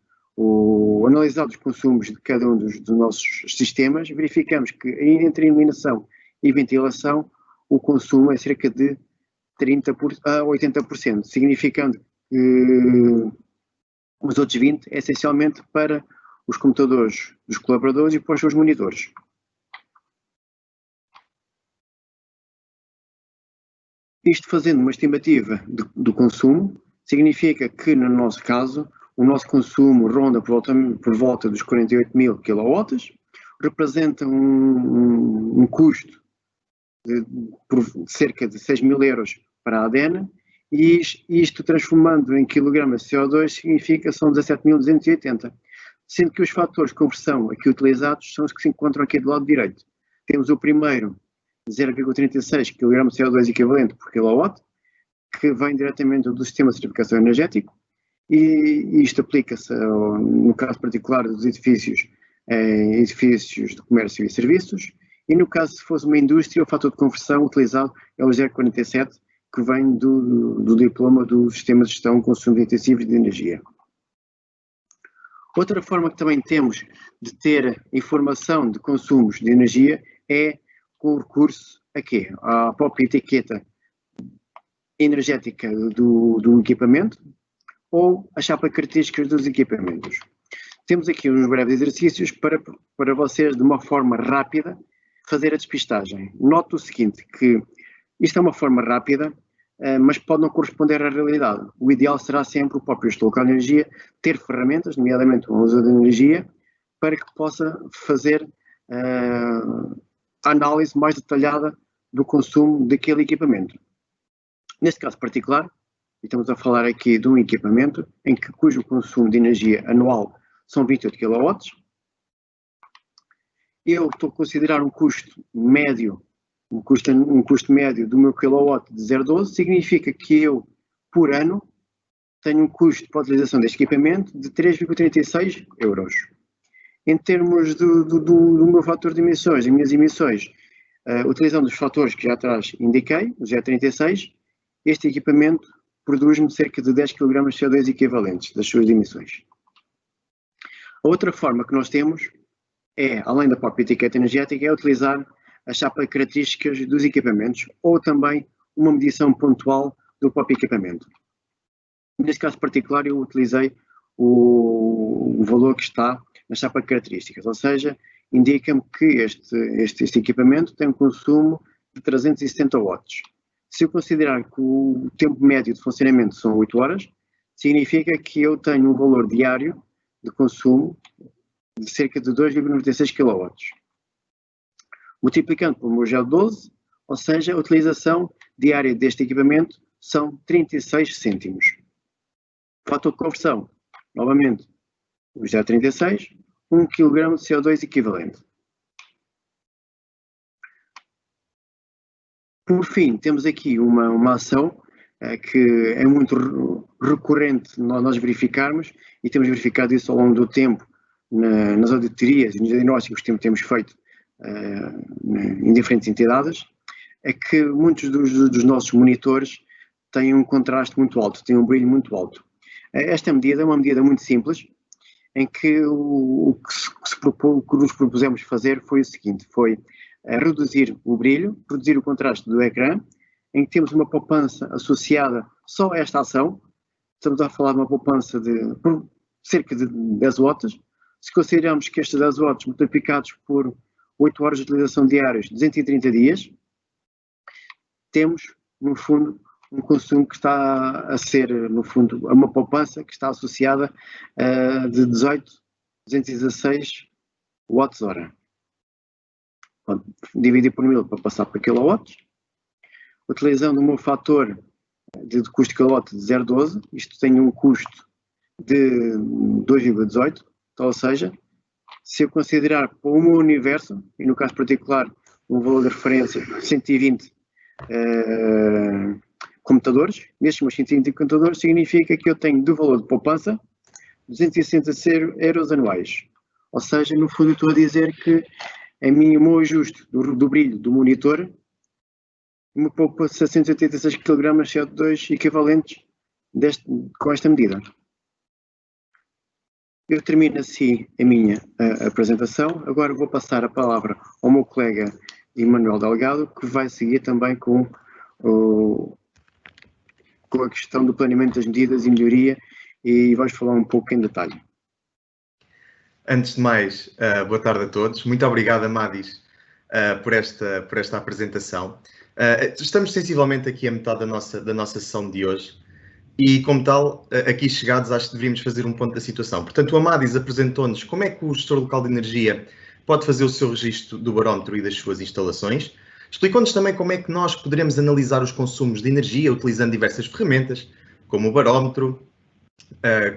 analisado os consumos de cada um dos nossos sistemas, verificamos que entre iluminação e ventilação o consumo é cerca de 30% a 80%, significando que os outros 20% é essencialmente para os computadores dos colaboradores e para os seus monitores. Isto fazendo uma estimativa do consumo, significa que, no nosso caso, o nosso consumo ronda por volta dos 48.000 kW, representa um custo de cerca de 6.000 euros para a ADENA, e isto transformando em quilogramas de CO2 significa que são 17.280, sendo que os fatores de conversão aqui utilizados são os que se encontram aqui do lado direito. Temos o primeiro, 0,36 kg de CO2 equivalente por kW, que vem diretamente do sistema de certificação energético, e isto aplica-se, no caso particular dos edifícios, em edifícios de comércio e serviços, e no caso se fosse uma indústria, o fator de conversão utilizado é o 0,47, que vem do diploma do Sistema de Gestão de Consumo Intensivo de Energia. Outra forma que também temos de ter informação de consumos de energia é com o recurso a quê? À própria etiqueta energética do equipamento ou a chapa de características dos equipamentos. Temos aqui uns breves exercícios para vocês, de uma forma rápida, fazer a despistagem. Note o seguinte, que isto é uma forma rápida, mas pode não corresponder à realidade. O ideal será sempre o próprio gestor local de energia ter ferramentas, nomeadamente o uso de energia, para que possa fazer a análise mais detalhada do consumo daquele equipamento. Neste caso particular, estamos a falar aqui de um equipamento cujo consumo de energia anual são 28 kW. Eu estou a considerar um custo médio do meu kilowatt de 0,12, significa que eu, por ano, tenho um custo para a utilização deste equipamento de 3,36 euros. Em termos do meu fator de emissões, as minhas emissões, utilizando os fatores que já atrás indiquei, o 0,36, este equipamento produz-me cerca de 10 kg de CO2 equivalentes das suas emissões. A outra forma que nós temos é, além da própria etiqueta energética, é utilizar a chapa de características dos equipamentos ou também uma medição pontual do próprio equipamento. Neste caso particular eu utilizei o valor que está na chapa de características, ou seja, indica-me que este equipamento tem um consumo de 370 watts. Se eu considerar que o tempo médio de funcionamento são 8 horas, significa que eu tenho um valor diário de consumo de cerca de 2,96 kW. Multiplicando pelo meu 0,12, ou seja, a utilização diária deste equipamento são 36 cêntimos. Fator de conversão, novamente, o 0,36, 1 kg de CO2 equivalente. Por fim, temos aqui uma ação que é muito recorrente nós verificarmos, e temos verificado isso ao longo do tempo nas auditorias e nos diagnósticos que temos feito em diferentes entidades, é que muitos dos nossos monitores têm um contraste muito alto, têm um brilho muito alto. Esta medida é uma medida muito simples, em que o que nos propusemos fazer foi o seguinte, foi reduzir o brilho, reduzir o contraste do ecrã, em que temos uma poupança associada só a esta ação. Estamos a falar de uma poupança de cerca de 10 watts. Se considerarmos que estes 10 watts multiplicados por 8 horas de utilização diárias, 230 dias, temos, no fundo, um consumo que está a ser, no fundo, uma poupança que está associada de 18,216 watts-hora. Dividir por 1000 para passar para kilowatts. Utilizando o meu fator de custo de kilowatt de 0,12, isto tem um custo de 2,18, então, ou seja, se eu considerar para o meu universo, e no caso particular um valor de referência 120 computadores, nestes meus 120 computadores significa que eu tenho do valor de poupança 260 euros anuais. Ou seja, no fundo, eu estou a dizer que o meu ajuste do brilho do monitor me poupa 686 kg de CO2 equivalentes com esta medida. Eu termino assim a minha apresentação. Agora vou passar a palavra ao meu colega Emanuel Delgado, que vai seguir também com a questão do planeamento das medidas e melhoria, e vamos falar um pouco em detalhe. Antes de mais, boa tarde a todos. Muito obrigado, Amadis, por esta apresentação. Estamos sensivelmente aqui a metade da nossa sessão de hoje e, como tal, aqui chegados, acho que deveríamos fazer um ponto da situação. Portanto, o Amadis apresentou-nos como é que o gestor local de energia pode fazer o seu registro do barómetro e das suas instalações. Explicou-nos também como é que nós poderemos analisar os consumos de energia utilizando diversas ferramentas, como o barómetro,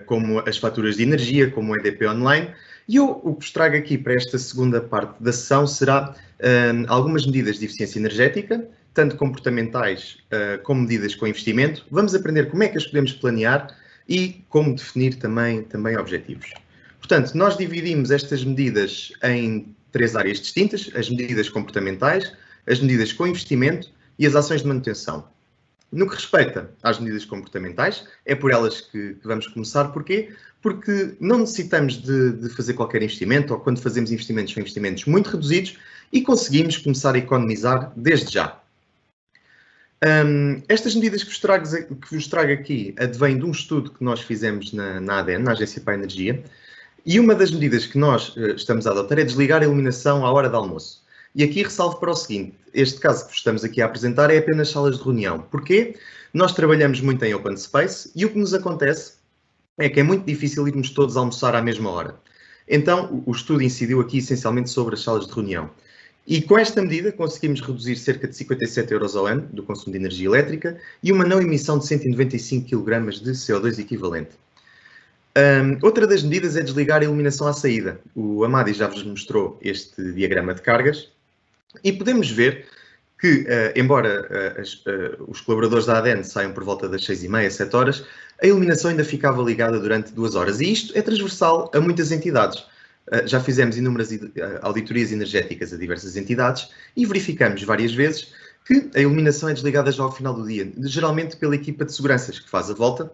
como as faturas de energia, como o EDP Online. E o que vos trago aqui para esta segunda parte da sessão será algumas medidas de eficiência energética, tanto comportamentais como medidas com investimento. Vamos aprender como é que as podemos planear e como definir também objetivos. Portanto, nós dividimos estas medidas em 3 áreas distintas: as medidas comportamentais, as medidas com investimento e as ações de manutenção. No que respeita às medidas comportamentais, é por elas que vamos começar. Porquê? Porque não necessitamos de fazer qualquer investimento, ou quando fazemos investimentos, são investimentos muito reduzidos e conseguimos começar a economizar desde já. Estas medidas que vos trago aqui advêm de um estudo que nós fizemos na ADN, na Agência para a Energia, e uma das medidas que nós estamos a adotar é desligar a iluminação à hora de almoço. E aqui ressalvo para o seguinte: este caso que vos estamos aqui a apresentar é apenas salas de reunião. Porquê? Nós trabalhamos muito em open space e o que nos acontece é que é muito difícil irmos todos almoçar à mesma hora. Então, o estudo incidiu aqui essencialmente sobre as salas de reunião. E com esta medida conseguimos reduzir cerca de 57 euros ao ano do consumo de energia elétrica e uma não emissão de 195 kg de CO2 equivalente. Outra das medidas é desligar a iluminação à saída. O Amadis já vos mostrou este diagrama de cargas e podemos ver que, embora os colaboradores da ADN saiam por volta das 6h30, 7 horas, a iluminação ainda ficava ligada durante 2 horas. E isto é transversal a muitas entidades. Já fizemos inúmeras auditorias energéticas a diversas entidades e verificamos várias vezes que a iluminação é desligada já ao final do dia, geralmente pela equipa de seguranças que faz a volta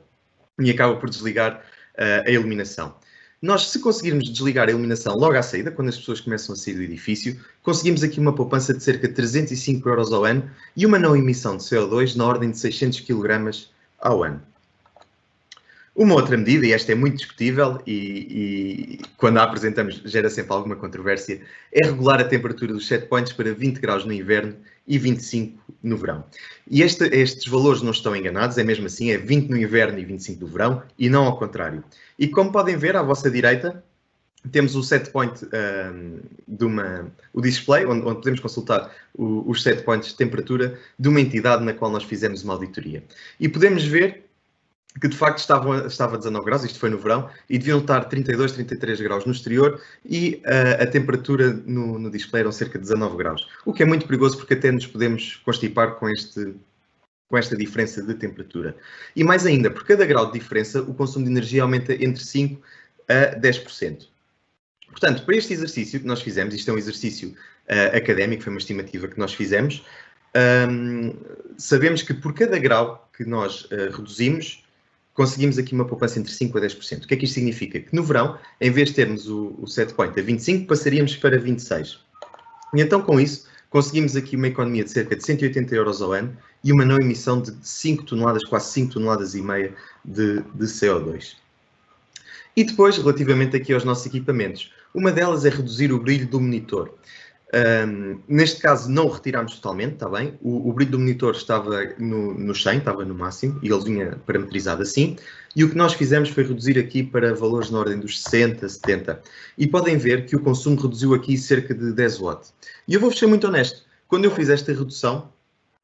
e acaba por desligar a iluminação. Nós, se conseguirmos desligar a iluminação logo à saída, quando as pessoas começam a sair do edifício, conseguimos aqui uma poupança de cerca de 305 euros ao ano e uma não emissão de CO2 na ordem de 600 kg ao ano. Uma outra medida, e esta é muito discutível e quando a apresentamos gera sempre alguma controvérsia, é regular a temperatura dos set points para 20 graus no inverno e 25 no verão. E estes valores não estão enganados, é mesmo assim, é 20 no inverno e 25 no verão, e não ao contrário. E como podem ver, à vossa direita, temos o set point, o display, onde podemos consultar os set points de temperatura de uma entidade na qual nós fizemos uma auditoria. E podemos ver que de facto estava a 19 graus, isto foi no verão, e deviam estar 32, 33 graus no exterior e a temperatura no display eram cerca de 19 graus. O que é muito perigoso porque até nos podemos constipar com esta diferença de temperatura. E mais ainda, por cada grau de diferença, o consumo de energia aumenta entre 5% a 10%. Portanto, para este exercício que nós fizemos, isto é um exercício académico, foi uma estimativa que nós fizemos, sabemos que por cada grau que nós reduzimos, conseguimos aqui uma poupança entre 5% a 10%. O que é que isto significa? Que no verão, em vez de termos o set point a 25, passaríamos para 26. E então, com isso, conseguimos aqui uma economia de cerca de 180 euros ao ano e uma não emissão de 5 toneladas, quase 5 toneladas e meia de CO2. E depois, relativamente aqui aos nossos equipamentos, uma delas é reduzir o brilho do monitor. Neste caso não o retirámos totalmente, está bem? O brilho do monitor estava no 100, estava no máximo, e ele vinha parametrizado assim. E o que nós fizemos foi reduzir aqui para valores na ordem dos 60, 70. E podem ver que o consumo reduziu aqui cerca de 10 watts. E eu vou-vos ser muito honesto, quando eu fiz esta redução,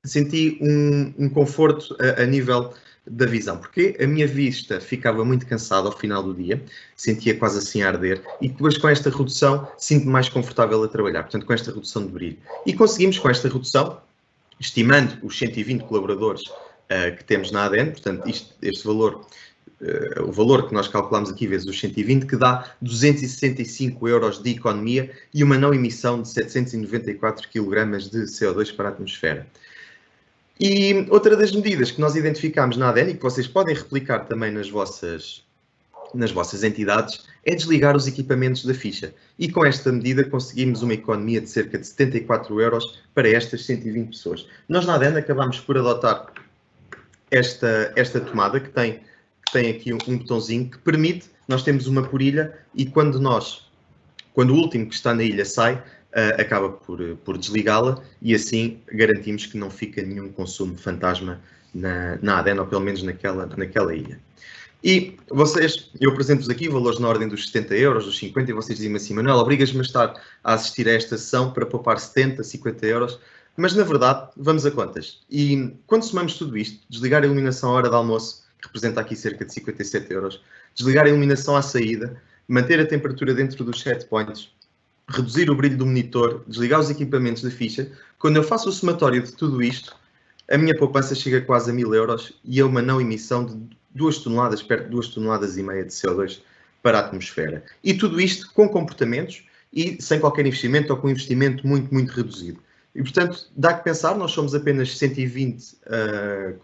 senti um conforto a nível da visão, porque a minha vista ficava muito cansada ao final do dia, sentia quase assim a arder, e depois com esta redução sinto-me mais confortável a trabalhar, portanto com esta redução de brilho. E conseguimos com esta redução, estimando os 120 colaboradores que temos na ADN, portanto este valor o valor que nós calculamos aqui vezes os 120, que dá 265 euros de economia e uma não emissão de 794 kg de CO2 para a atmosfera. E outra das medidas que nós identificámos na ADN e que vocês podem replicar também nas vossas entidades é desligar os equipamentos da ficha. E com esta medida conseguimos uma economia de cerca de 74 euros para estas 120 pessoas. Nós na ADN acabámos por adotar esta tomada que tem aqui um botãozinho que permite, nós temos uma por ilha e quando o último que está na ilha sai, acaba por desligá-la e assim garantimos que não fica nenhum consumo fantasma na ADN, ou pelo menos naquela ilha. E eu apresento-vos aqui valores na ordem dos 70 euros, dos 50, e vocês dizem-me assim, Manuel, obrigas-me a estar a assistir a esta sessão para poupar 70, 50 euros, mas na verdade, vamos a contas. E quando somamos tudo isto, desligar a iluminação à hora de almoço, que representa aqui cerca de 57 euros, desligar a iluminação à saída, manter a temperatura dentro dos set points, reduzir o brilho do monitor, desligar os equipamentos da ficha, quando eu faço o somatório de tudo isto, a minha poupança chega quase a 1000 euros e é uma não emissão de 2 toneladas, perto de 2,5 toneladas de CO2 para a atmosfera. E tudo isto com comportamentos e sem qualquer investimento ou com um investimento muito, muito reduzido. E, portanto, dá que pensar, nós somos apenas 120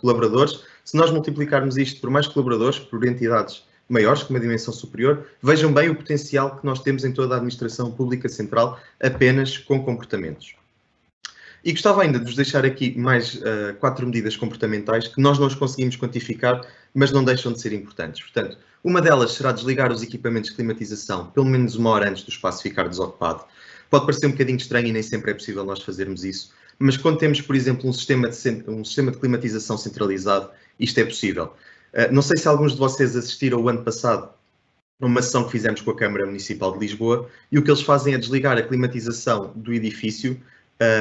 colaboradores. Se nós multiplicarmos isto por mais colaboradores, por entidades maiores, com uma dimensão superior, vejam bem o potencial que nós temos em toda a administração pública central apenas com comportamentos. E gostava ainda de vos deixar aqui mais 4 medidas comportamentais que nós não os conseguimos quantificar, mas não deixam de ser importantes. Portanto, uma delas será desligar os equipamentos de climatização pelo menos 1 hora antes do espaço ficar desocupado. Pode parecer um bocadinho estranho e nem sempre é possível nós fazermos isso, mas quando temos, por exemplo, um sistema de climatização centralizado, isto é possível. Não sei se alguns de vocês assistiram o ano passado a uma sessão que fizemos com a Câmara Municipal de Lisboa e o que eles fazem é desligar a climatização do edifício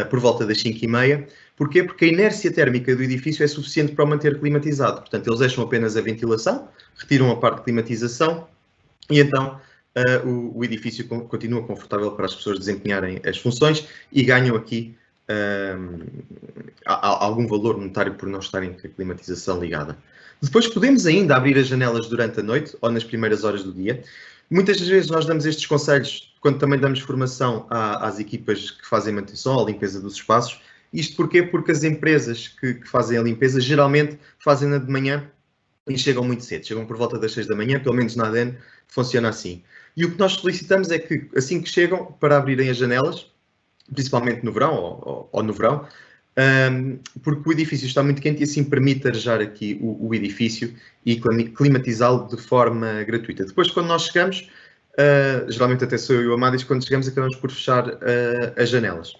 por volta das 5h30. Porquê? Porque a inércia térmica do edifício é suficiente para o manter climatizado. Portanto, eles deixam apenas a ventilação, retiram a parte de climatização e então o edifício continua confortável para as pessoas desempenharem as funções e ganham aqui algum valor monetário por não estarem com a climatização ligada. Depois podemos ainda abrir as janelas durante a noite ou nas primeiras horas do dia. Muitas vezes nós damos estes conselhos quando também damos formação às equipas que fazem manutenção, à limpeza dos espaços. Isto porquê? Porque as empresas que fazem a limpeza geralmente fazem-na de manhã e chegam muito cedo. Chegam por volta das 6 da manhã, pelo menos na ADN funciona assim. E o que nós solicitamos é que assim que chegam para abrirem as janelas, principalmente no verão ou no verão, porque o edifício está muito quente e assim permite arejar aqui o edifício e climatizá-lo de forma gratuita. Depois, quando nós chegamos, geralmente até sou eu e o Amadis, quando chegamos acabamos por fechar as janelas.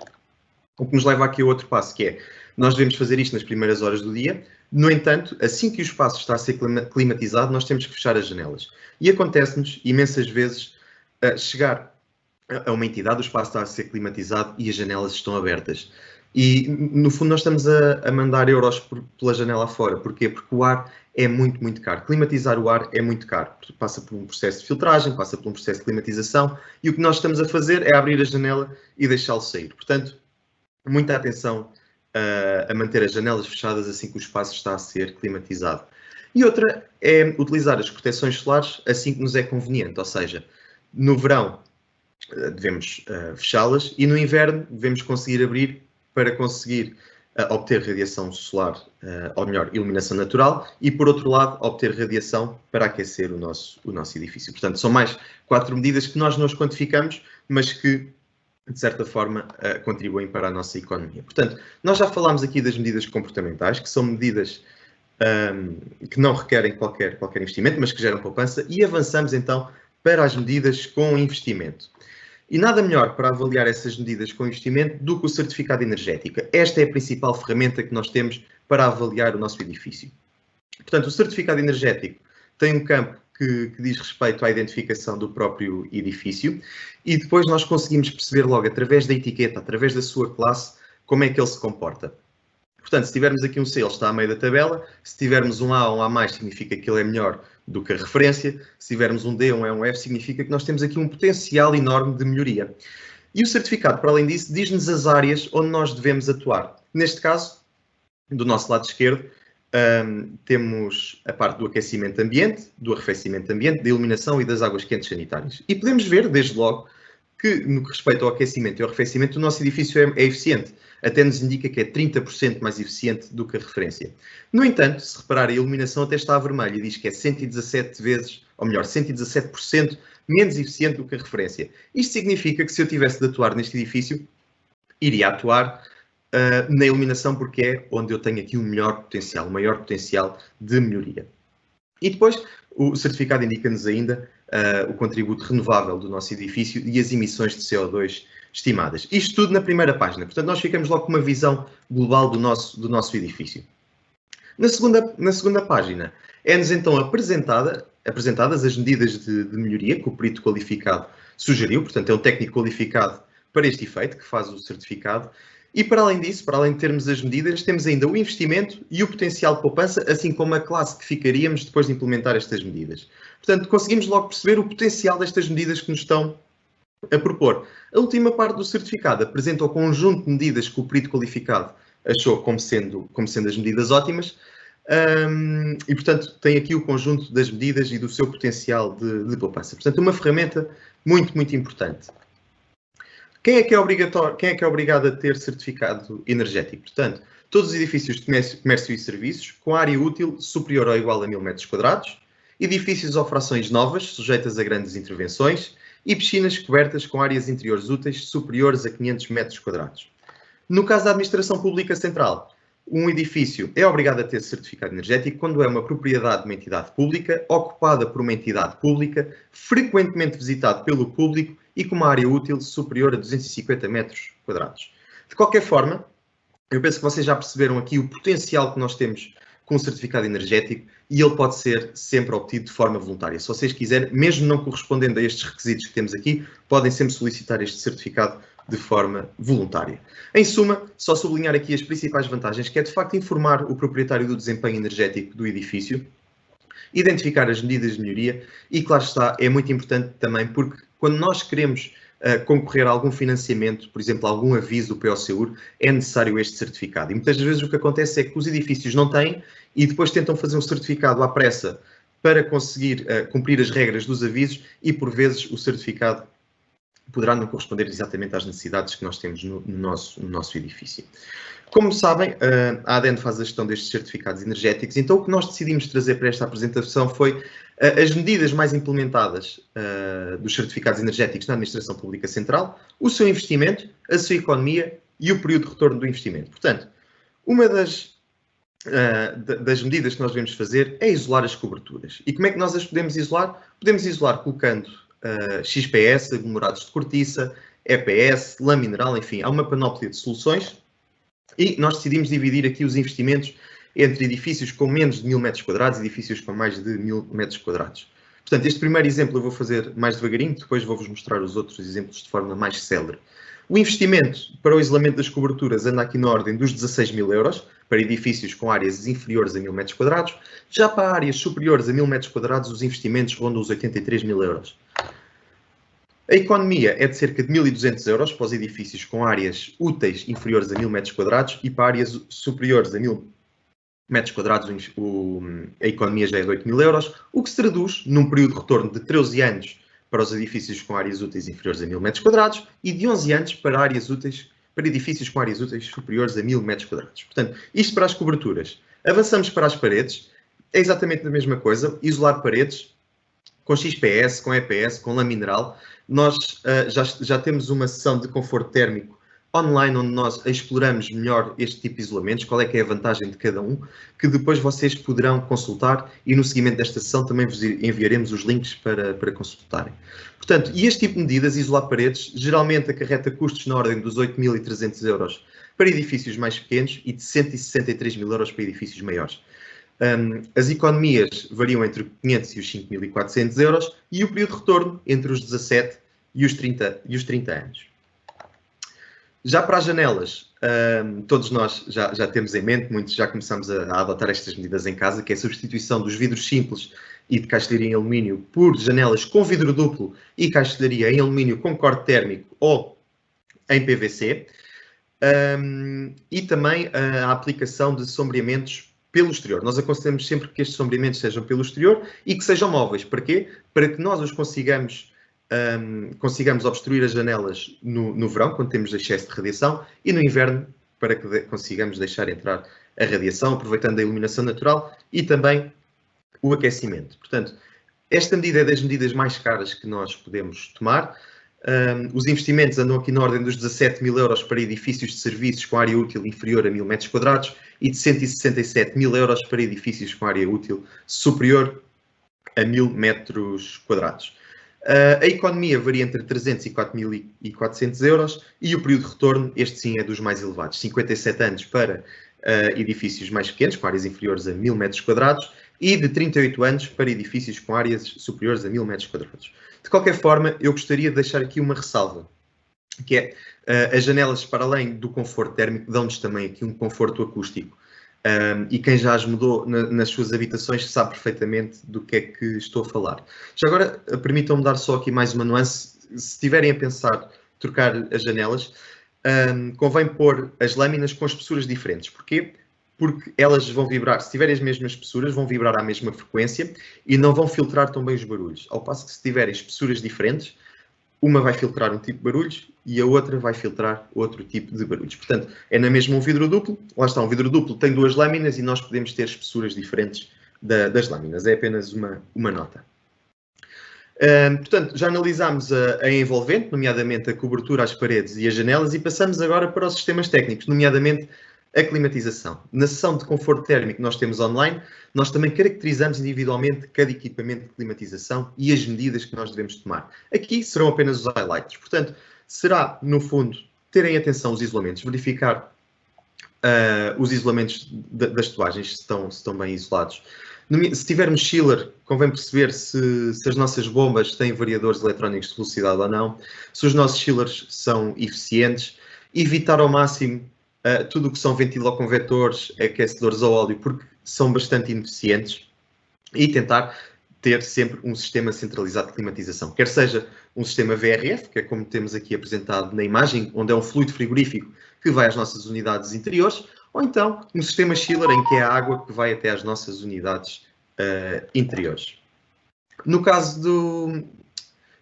O que nos leva aqui a outro passo, que é, nós devemos fazer isto nas primeiras horas do dia, no entanto, assim que o espaço está a ser climatizado, nós temos que fechar as janelas. E acontece-nos imensas vezes chegar a uma entidade, o espaço está a ser climatizado e as janelas estão abertas. E, no fundo, nós estamos a mandar euros pela janela fora. Porquê? Porque o ar é muito, muito caro. Climatizar o ar é muito caro. Passa por um processo de filtragem, passa por um processo de climatização e o que nós estamos a fazer é abrir a janela e deixá-lo sair. Portanto, muita atenção a manter as janelas fechadas assim que o espaço está a ser climatizado. E outra é utilizar as proteções solares assim que nos é conveniente. Ou seja, no verão devemos fechá-las e no inverno devemos conseguir abrir para conseguir obter radiação solar, ou melhor, iluminação natural, e por outro lado, obter radiação para aquecer o nosso edifício. Portanto, são mais 4 medidas que nós não as quantificamos, mas que, de certa forma, contribuem para a nossa economia. Portanto, nós já falámos aqui das medidas comportamentais, que são medidas que não requerem qualquer investimento, mas que geram poupança, e avançamos então para as medidas com investimento. E nada melhor para avaliar essas medidas com investimento do que o certificado energético. Esta é a principal ferramenta que nós temos para avaliar o nosso edifício. Portanto, o certificado energético tem um campo que diz respeito à identificação do próprio edifício e depois nós conseguimos perceber logo, através da etiqueta, através da sua classe, como é que ele se comporta. Portanto, se tivermos aqui um C, ele está a meio da tabela. Se tivermos um A ou um A+, significa que ele é melhor do que a referência. Se tivermos um D ou um F, significa que nós temos aqui um potencial enorme de melhoria. E o certificado, para além disso, diz-nos as áreas onde nós devemos atuar. Neste caso, do nosso lado esquerdo, temos a parte do aquecimento ambiente, do arrefecimento ambiente, da iluminação e das águas quentes sanitárias. E podemos ver, desde logo, que no que respeita ao aquecimento e ao arrefecimento, o nosso edifício é eficiente. Até nos indica que é 30% mais eficiente do que a referência. No entanto, se reparar, a iluminação até está a vermelho e diz que é 117 vezes, ou melhor, 117% menos eficiente do que a referência. Isto significa que se eu tivesse de atuar neste edifício, iria atuar na iluminação, porque é onde eu tenho aqui o maior potencial de melhoria. E depois, o certificado indica-nos ainda o contributo renovável do nosso edifício e as emissões de CO2 estimadas. Isto tudo na primeira página. Portanto, nós ficamos logo com uma visão global do nosso edifício. Na segunda página, é-nos então apresentadas as medidas de melhoria que o perito qualificado sugeriu. Portanto, é um técnico qualificado para este efeito, que faz o certificado. E para além disso, para além de termos as medidas, temos ainda o investimento e o potencial de poupança, assim como a classe que ficaríamos depois de implementar estas medidas. Portanto, conseguimos logo perceber o potencial destas medidas que nos estão a propor. A última parte do certificado apresenta o conjunto de medidas que o perito qualificado achou como sendo as medidas ótimas e, portanto, tem aqui o conjunto das medidas e do seu potencial de poupança. Portanto, uma ferramenta muito, muito importante. Quem é que é obrigado a ter certificado energético? Portanto, todos os edifícios de comércio e serviços com área útil superior ou igual a 1000 metros quadrados, edifícios ou frações novas sujeitas a grandes intervenções e piscinas cobertas com áreas interiores úteis superiores a 500 metros quadrados. No caso da Administração Pública Central, um edifício é obrigado a ter certificado energético quando é uma propriedade de uma entidade pública, ocupada por uma entidade pública, frequentemente visitado pelo público e com uma área útil superior a 250 metros quadrados. De qualquer forma, eu penso que vocês já perceberam aqui o potencial que nós temos com o certificado energético e ele pode ser sempre obtido de forma voluntária. Se vocês quiserem, mesmo não correspondendo a estes requisitos que temos aqui, podem sempre solicitar este certificado de forma voluntária. Em suma, só sublinhar aqui as principais vantagens, que é de facto informar o proprietário do desempenho energético do edifício, identificar as medidas de melhoria e, claro está, é muito importante também porque quando nós queremos concorrer a algum financiamento, por exemplo, algum aviso do PO-SEUR, é necessário este certificado. E muitas vezes o que acontece é que os edifícios não têm e depois tentam fazer um certificado à pressa para conseguir cumprir as regras dos avisos e, por vezes, o certificado poderá não corresponder exatamente às necessidades que nós temos no nosso edifício. Como sabem, a ADN faz a gestão destes certificados energéticos, então o que nós decidimos trazer para esta apresentação foi as medidas mais implementadas dos certificados energéticos na Administração Pública Central, o seu investimento, a sua economia e o período de retorno do investimento. Portanto, uma das medidas que nós devemos fazer é isolar as coberturas. E como é que nós as podemos isolar? Podemos isolar colocando XPS, aglomerados de cortiça, EPS, lã mineral, enfim, há uma panóplia de soluções e nós decidimos dividir aqui os investimentos entre edifícios com menos de 1000 metros quadrados e edifícios com mais de 1000 metros quadrados. Portanto, este primeiro exemplo eu vou fazer mais devagarinho, depois vou-vos mostrar os outros exemplos de forma mais célere. O investimento para o isolamento das coberturas anda aqui na ordem dos 16.000 euros, para edifícios com áreas inferiores a 1000 metros quadrados. Já para áreas superiores a 1000 metros quadrados, os investimentos rondam os 83.000 euros. A economia é de cerca de 1.200 euros para os edifícios com áreas úteis inferiores a 1000 metros quadrados e para áreas superiores a 1000 metros quadrados a economia já é de 8.000 euros, o que se traduz num período de retorno de 13 anos para os edifícios com áreas úteis inferiores a 1000 metros quadrados e de 11 anos para edifícios com áreas úteis superiores a 1000 metros quadrados. Portanto, isto para as coberturas. Avançamos para as paredes, é exatamente a mesma coisa, isolar paredes com XPS, com EPS, com lã mineral. Nós já temos uma sessão de conforto térmico online, onde nós exploramos melhor este tipo de isolamentos, qual é que é a vantagem de cada um, que depois vocês poderão consultar e no seguimento desta sessão também vos enviaremos os links para consultarem. Portanto, e este tipo de medidas, isolar paredes, geralmente acarreta custos na ordem dos 8.300 euros para edifícios mais pequenos e de 163.000 euros para edifícios maiores. As economias variam entre 500 e os 5.400 euros e o período de retorno entre os 17 e os 30 anos. Já para as janelas, todos nós já temos em mente, muitos já começamos a adotar estas medidas em casa, que é a substituição dos vidros simples e de caixilharia em alumínio por janelas com vidro duplo e caixilharia em alumínio com corte térmico ou em PVC. E também a aplicação de sombreamentos pelo exterior. Nós aconselhamos sempre que estes sombreamentos sejam pelo exterior e que sejam móveis. Para quê? Para que nós os consigamos obstruir as janelas no verão, quando temos excesso de radiação, e no inverno, para que consigamos deixar entrar a radiação, aproveitando a iluminação natural e também o aquecimento. Portanto, esta medida é das medidas mais caras que nós podemos tomar. Os investimentos andam aqui na ordem dos 17 mil euros para edifícios de serviços com área útil inferior a 1000 metros quadrados e de 167 mil euros para edifícios com área útil superior a 1000 metros quadrados. A economia varia entre 300 e 4.400 euros e o período de retorno, este sim é dos mais elevados, 57 anos para edifícios mais pequenos, com áreas inferiores a 1000 metros quadrados e de 38 anos para edifícios com áreas superiores a 1000 metros quadrados. De qualquer forma, eu gostaria de deixar aqui uma ressalva, que é as janelas, para além do conforto térmico, dão-nos também aqui um conforto acústico. E quem já as mudou nas suas habitações sabe perfeitamente do que é que estou a falar. Já agora, permitam-me dar só aqui mais uma nuance. Se estiverem a pensar trocar as janelas, convém pôr as lâminas com espessuras diferentes. Porquê? Porque elas vão vibrar, se tiverem as mesmas espessuras, vão vibrar à mesma frequência e não vão filtrar tão bem os barulhos. Ao passo que se tiverem espessuras diferentes, uma vai filtrar um tipo de barulhos e a outra vai filtrar outro tipo de barulhos. Portanto, é na mesma um vidro duplo. Lá está, um vidro duplo tem duas lâminas e nós podemos ter espessuras diferentes das lâminas. É apenas uma nota. Portanto, já analisámos a envolvente, nomeadamente a cobertura, as paredes e as janelas, e passamos agora para os sistemas técnicos, nomeadamente a climatização. Na sessão de conforto térmico que nós temos online, nós também caracterizamos individualmente cada equipamento de climatização e as medidas que nós devemos tomar. Aqui serão apenas os highlights. Portanto, será, no fundo, terem atenção aos isolamentos, verificar os isolamentos das tuagens, se estão bem isolados. Se tivermos chiller, convém perceber se as nossas bombas têm variadores eletrónicos de velocidade ou não, se os nossos chillers são eficientes, evitar ao máximo tudo o que são ventiloconvetores, aquecedores a óleo, porque são bastante ineficientes, e tentar ter sempre um sistema centralizado de climatização. Quer seja um sistema VRF, que é como temos aqui apresentado na imagem, onde é um fluido frigorífico que vai às nossas unidades interiores, ou então um sistema chiller, em que é a água que vai até às nossas unidades interiores. No caso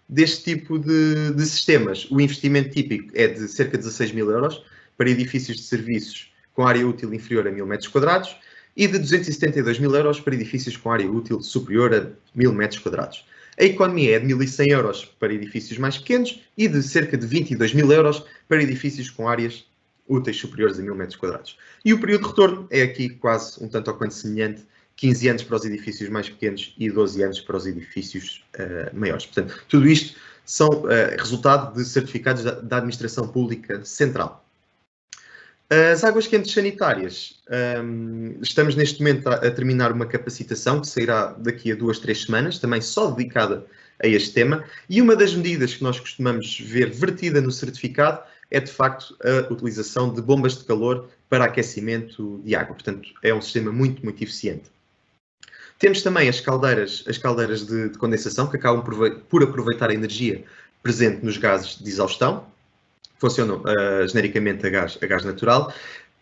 deste tipo de sistemas, o investimento típico é de cerca de 16 mil euros para edifícios de serviços com área útil inferior a 1000 metros quadrados e de 272 mil euros para edifícios com área útil superior a 1000 metros quadrados. A economia é de 1.100 euros para edifícios mais pequenos e de cerca de 22 mil euros para edifícios com áreas úteis superiores a 1000 metros quadrados. E o período de retorno é aqui quase um tanto ou quanto semelhante, 15 anos para os edifícios mais pequenos e 12 anos para os edifícios maiores. Portanto, tudo isto são resultado de certificados da Administração Pública Central. As águas quentes sanitárias, estamos neste momento a terminar uma capacitação que sairá daqui a 2, 3 semanas, também só dedicada a este tema, e uma das medidas que nós costumamos ver vertida no certificado é, de facto, a utilização de bombas de calor para aquecimento de água. Portanto, é um sistema muito, muito eficiente. Temos também as caldeiras de condensação, que acabam por aproveitar a energia presente nos gases de exaustão, funcionam genericamente a gás natural,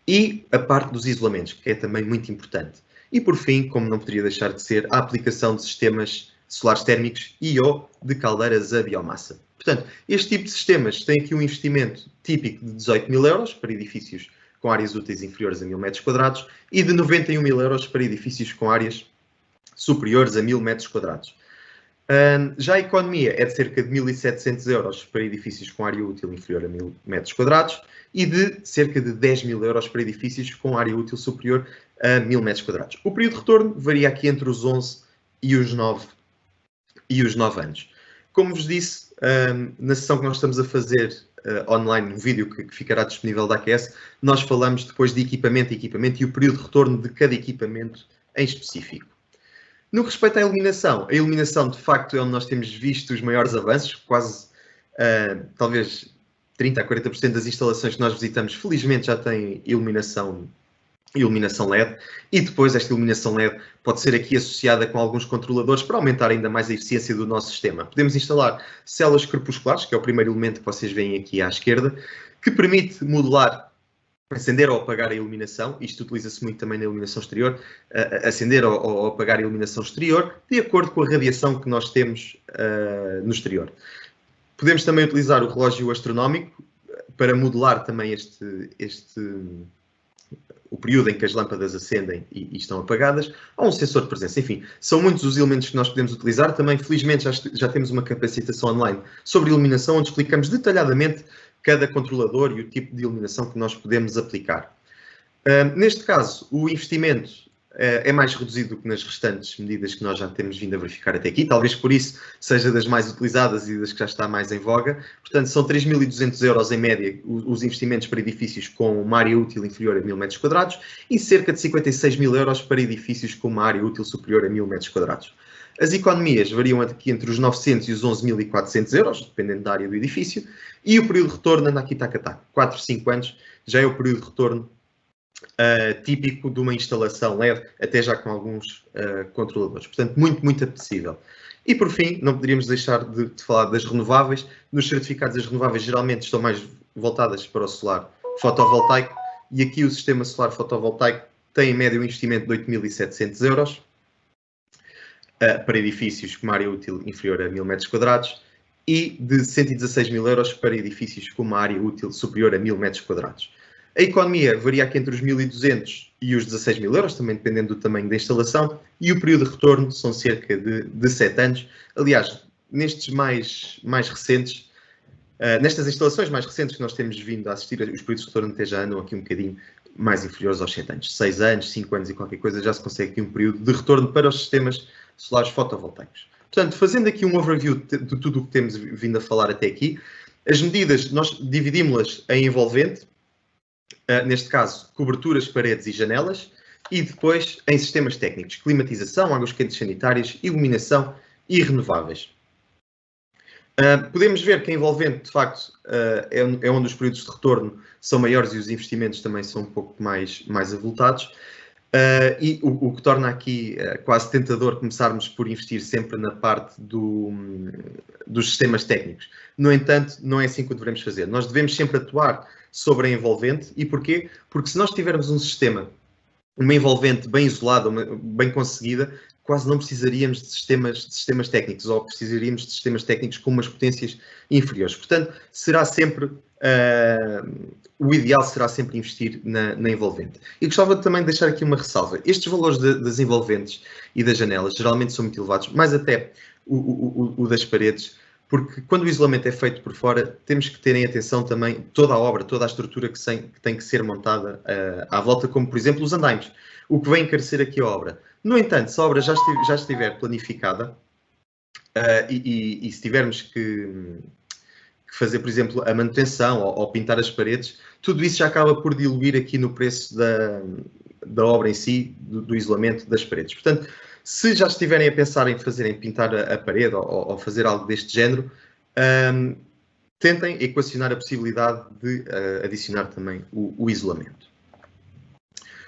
e a parte dos isolamentos, que é também muito importante. E, por fim, como não poderia deixar de ser, a aplicação de sistemas solares térmicos e ou de caldeiras a biomassa. Portanto, este tipo de sistemas tem aqui um investimento típico de 18 mil euros para edifícios com áreas úteis inferiores a 1000 metros quadrados e de 91 mil euros para edifícios com áreas superiores a 1000 metros quadrados. Já a economia é de cerca de 1.700 euros para edifícios com área útil inferior a 1000 metros quadrados e de cerca de 10 mil euros para edifícios com área útil superior a 1000 metros quadrados. O período de retorno varia aqui entre os 11 e os 9 anos. Como vos disse, na sessão que nós estamos a fazer online, no vídeo que ficará disponível da AQS, nós falamos depois de equipamento e o período de retorno de cada equipamento em específico. No que respeita à iluminação, a iluminação de facto é onde nós temos visto os maiores avanços, quase talvez 30% a 40% das instalações que nós visitamos felizmente já têm iluminação LED, e depois esta iluminação LED pode ser aqui associada com alguns controladores para aumentar ainda mais a eficiência do nosso sistema. Podemos instalar células crepusculares, que é o primeiro elemento que vocês veem aqui à esquerda, que permite modular acender ou apagar a iluminação, isto utiliza-se muito também na iluminação exterior, acender ou apagar a iluminação exterior, de acordo com a radiação que nós temos no exterior. Podemos também utilizar o relógio astronómico para modelar também o período em que as lâmpadas acendem e estão apagadas, ou um sensor de presença. Enfim, são muitos os elementos que nós podemos utilizar. Também, felizmente, já temos uma capacitação online sobre iluminação, onde explicamos detalhadamente cada controlador e o tipo de iluminação que nós podemos aplicar. Neste caso, o investimento é mais reduzido do que nas restantes medidas que nós já temos vindo a verificar até aqui, talvez por isso seja das mais utilizadas e das que já está mais em voga. Portanto, são 3.200 € em média os investimentos para edifícios com uma área útil inferior a 1.000 m² e cerca de 56.000 € para edifícios com uma área útil superior a 1.000 m². As economias variam aqui entre os 900 e os 11.400 €, dependendo da área do edifício, e o período de retorno anda aqui tac-a-tac. 4, 5 anos já é o período de retorno típico de uma instalação LED, até já com alguns controladores. Portanto, muito apetecível. E, por fim, não poderíamos deixar de falar das renováveis. Nos certificados, as renováveis geralmente estão mais voltadas para o solar fotovoltaico, e aqui o sistema solar fotovoltaico tem, em média, um investimento de 8.700 € para edifícios com uma área útil inferior a 1.000 m² e de 116.000 € para edifícios com uma área útil superior a 1.000 m². A economia varia aqui entre os 1.200 e os 16.000 €, também dependendo do tamanho da instalação, e o período de retorno são cerca de 7 anos. Aliás, nestes mais recentes, nestas instalações mais recentes que nós temos vindo a assistir, os períodos de retorno até já andam aqui um bocadinho mais inferiores aos 7 anos. 6 anos, 5 anos e qualquer coisa, já se consegue aqui um período de retorno para os sistemas solares fotovoltaicos. Portanto, fazendo aqui um overview de tudo o que temos vindo a falar até aqui, as medidas nós dividimos-las em envolvente, neste caso, coberturas, paredes e janelas, e depois em sistemas técnicos, climatização, águas quentes sanitárias, iluminação e renováveis. Podemos ver que a envolvente, de facto, é onde os períodos de retorno são maiores e os investimentos também são um pouco mais avultados. E o que torna aqui quase tentador começarmos por investir sempre na parte dos sistemas técnicos. No entanto, não é assim que o devemos fazer. Nós devemos sempre atuar sobre a envolvente. E porquê? Porque se nós tivermos um sistema, uma envolvente bem isolada, bem conseguida, quase não precisaríamos de sistemas técnicos, ou precisaríamos de sistemas técnicos com umas potências inferiores. Portanto, será sempre o ideal será sempre investir na envolvente. E gostava também de deixar aqui uma ressalva. Estes valores das envolventes e das janelas geralmente são muito elevados, mais até o das paredes, porque quando o isolamento é feito por fora, temos que ter em atenção também toda a obra, toda a estrutura que tem que ser montada à volta, como por exemplo os andaimes, o que vem encarecer aqui a obra. No entanto, se a obra já estiver planificada e se tivermos que fazer, por exemplo, a manutenção ou pintar as paredes, tudo isso já acaba por diluir aqui no preço da obra em si, do isolamento das paredes. Portanto, se já estiverem a pensar em pintar a parede ou fazer algo deste género, tentem equacionar a possibilidade de adicionar também o isolamento.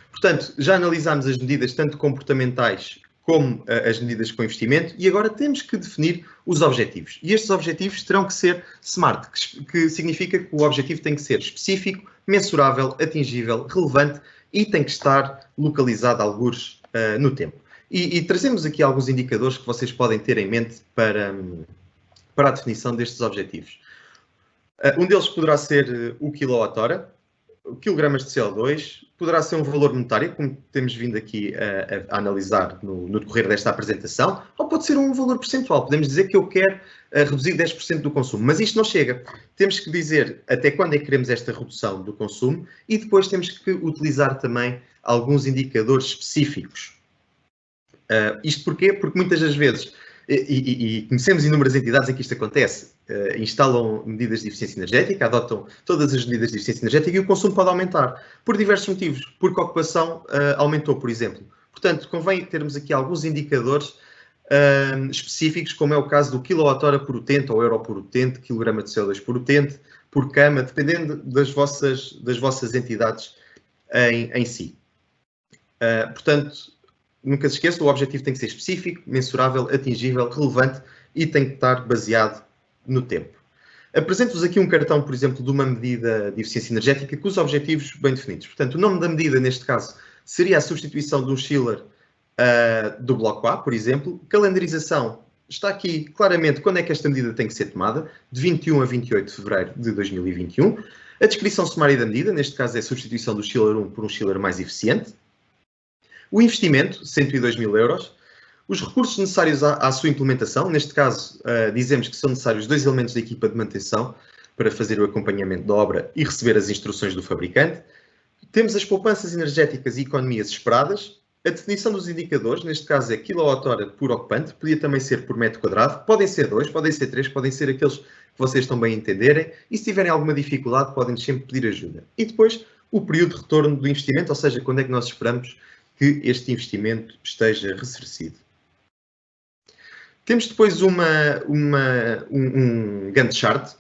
Portanto, já analisámos as medidas tanto comportamentais como as medidas com investimento, e agora temos que definir os objetivos. E estes objetivos terão que ser SMART, que significa que o objetivo tem que ser específico, mensurável, atingível, relevante e tem que estar localizado algures no tempo. E trazemos aqui alguns indicadores que vocês podem ter em mente para a definição destes objetivos. Um deles poderá ser o quilowatt-hora, quilogramas de CO2, poderá ser um valor monetário, como temos vindo aqui a analisar no decorrer desta apresentação, ou pode ser um valor percentual. Podemos dizer que eu quero reduzir 10% do consumo, mas isto não chega. Temos que dizer até quando é que queremos esta redução do consumo e depois temos que utilizar também alguns indicadores específicos. Isto porquê? Porque muitas das vezes, e conhecemos inúmeras entidades em que isto acontece, instalam medidas de eficiência energética, adotam todas as medidas de eficiência energética e o consumo pode aumentar, por diversos motivos, porque a ocupação aumentou, por exemplo. Portanto, convém termos aqui alguns indicadores específicos, como é o caso do quilowatt-hora por utente, ou euro por utente, quilograma de CO2 por utente, por cama, dependendo das vossas entidades em si. Portanto, nunca se esqueça, o objetivo tem que ser específico, mensurável, atingível, relevante e tem que estar baseado no tempo. Apresento-vos aqui um cartão, por exemplo, de uma medida de eficiência energética com os objetivos bem definidos. Portanto, o nome da medida, neste caso, seria a substituição de um chiller do bloco A, por exemplo. Calendarização, está aqui claramente quando é que esta medida tem que ser tomada, de 21 a 28 de fevereiro de 2021. A descrição sumária da medida, neste caso é a substituição do chiller 1 por um chiller mais eficiente. O investimento, 102 mil euros. Os recursos necessários à sua implementação, neste caso, dizemos que são necessários 2 elementos da equipa de manutenção para fazer o acompanhamento da obra e receber as instruções do fabricante. Temos as poupanças energéticas e economias esperadas. A definição dos indicadores, neste caso é kWh por ocupante, podia também ser por metro quadrado, podem ser 2, podem ser 3, podem ser aqueles que vocês estão bem a entenderem, e se tiverem alguma dificuldade podem sempre pedir ajuda. E depois o período de retorno do investimento, ou seja, quando é que nós esperamos que este investimento esteja ressarcido. Temos depois um Gantt chart,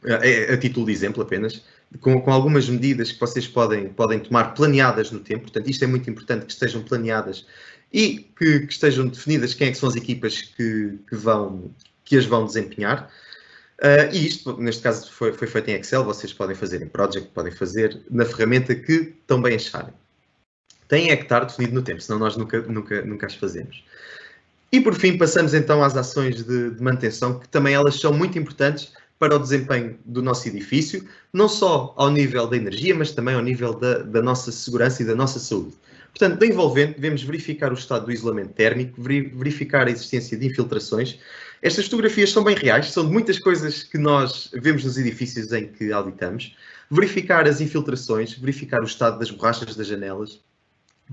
a título de exemplo apenas, com algumas medidas que vocês podem tomar planeadas no tempo. Portanto, isto é muito importante que estejam planeadas e que estejam definidas quem é que são as equipas que as vão desempenhar. E isto, neste caso, foi feito em Excel. Vocês podem fazer em Project, podem fazer na ferramenta que também acharem. Tem é que estar definido no tempo, senão nós nunca as fazemos. E, por fim, passamos então às ações de manutenção, que também elas são muito importantes para o desempenho do nosso edifício, não só ao nível da energia, mas também ao nível da nossa segurança e da nossa saúde. Portanto, da envolvente, devemos verificar o estado do isolamento térmico, verificar a existência de infiltrações. Estas fotografias são bem reais, são de muitas coisas que nós vemos nos edifícios em que auditamos. Verificar as infiltrações, verificar o estado das borrachas das janelas.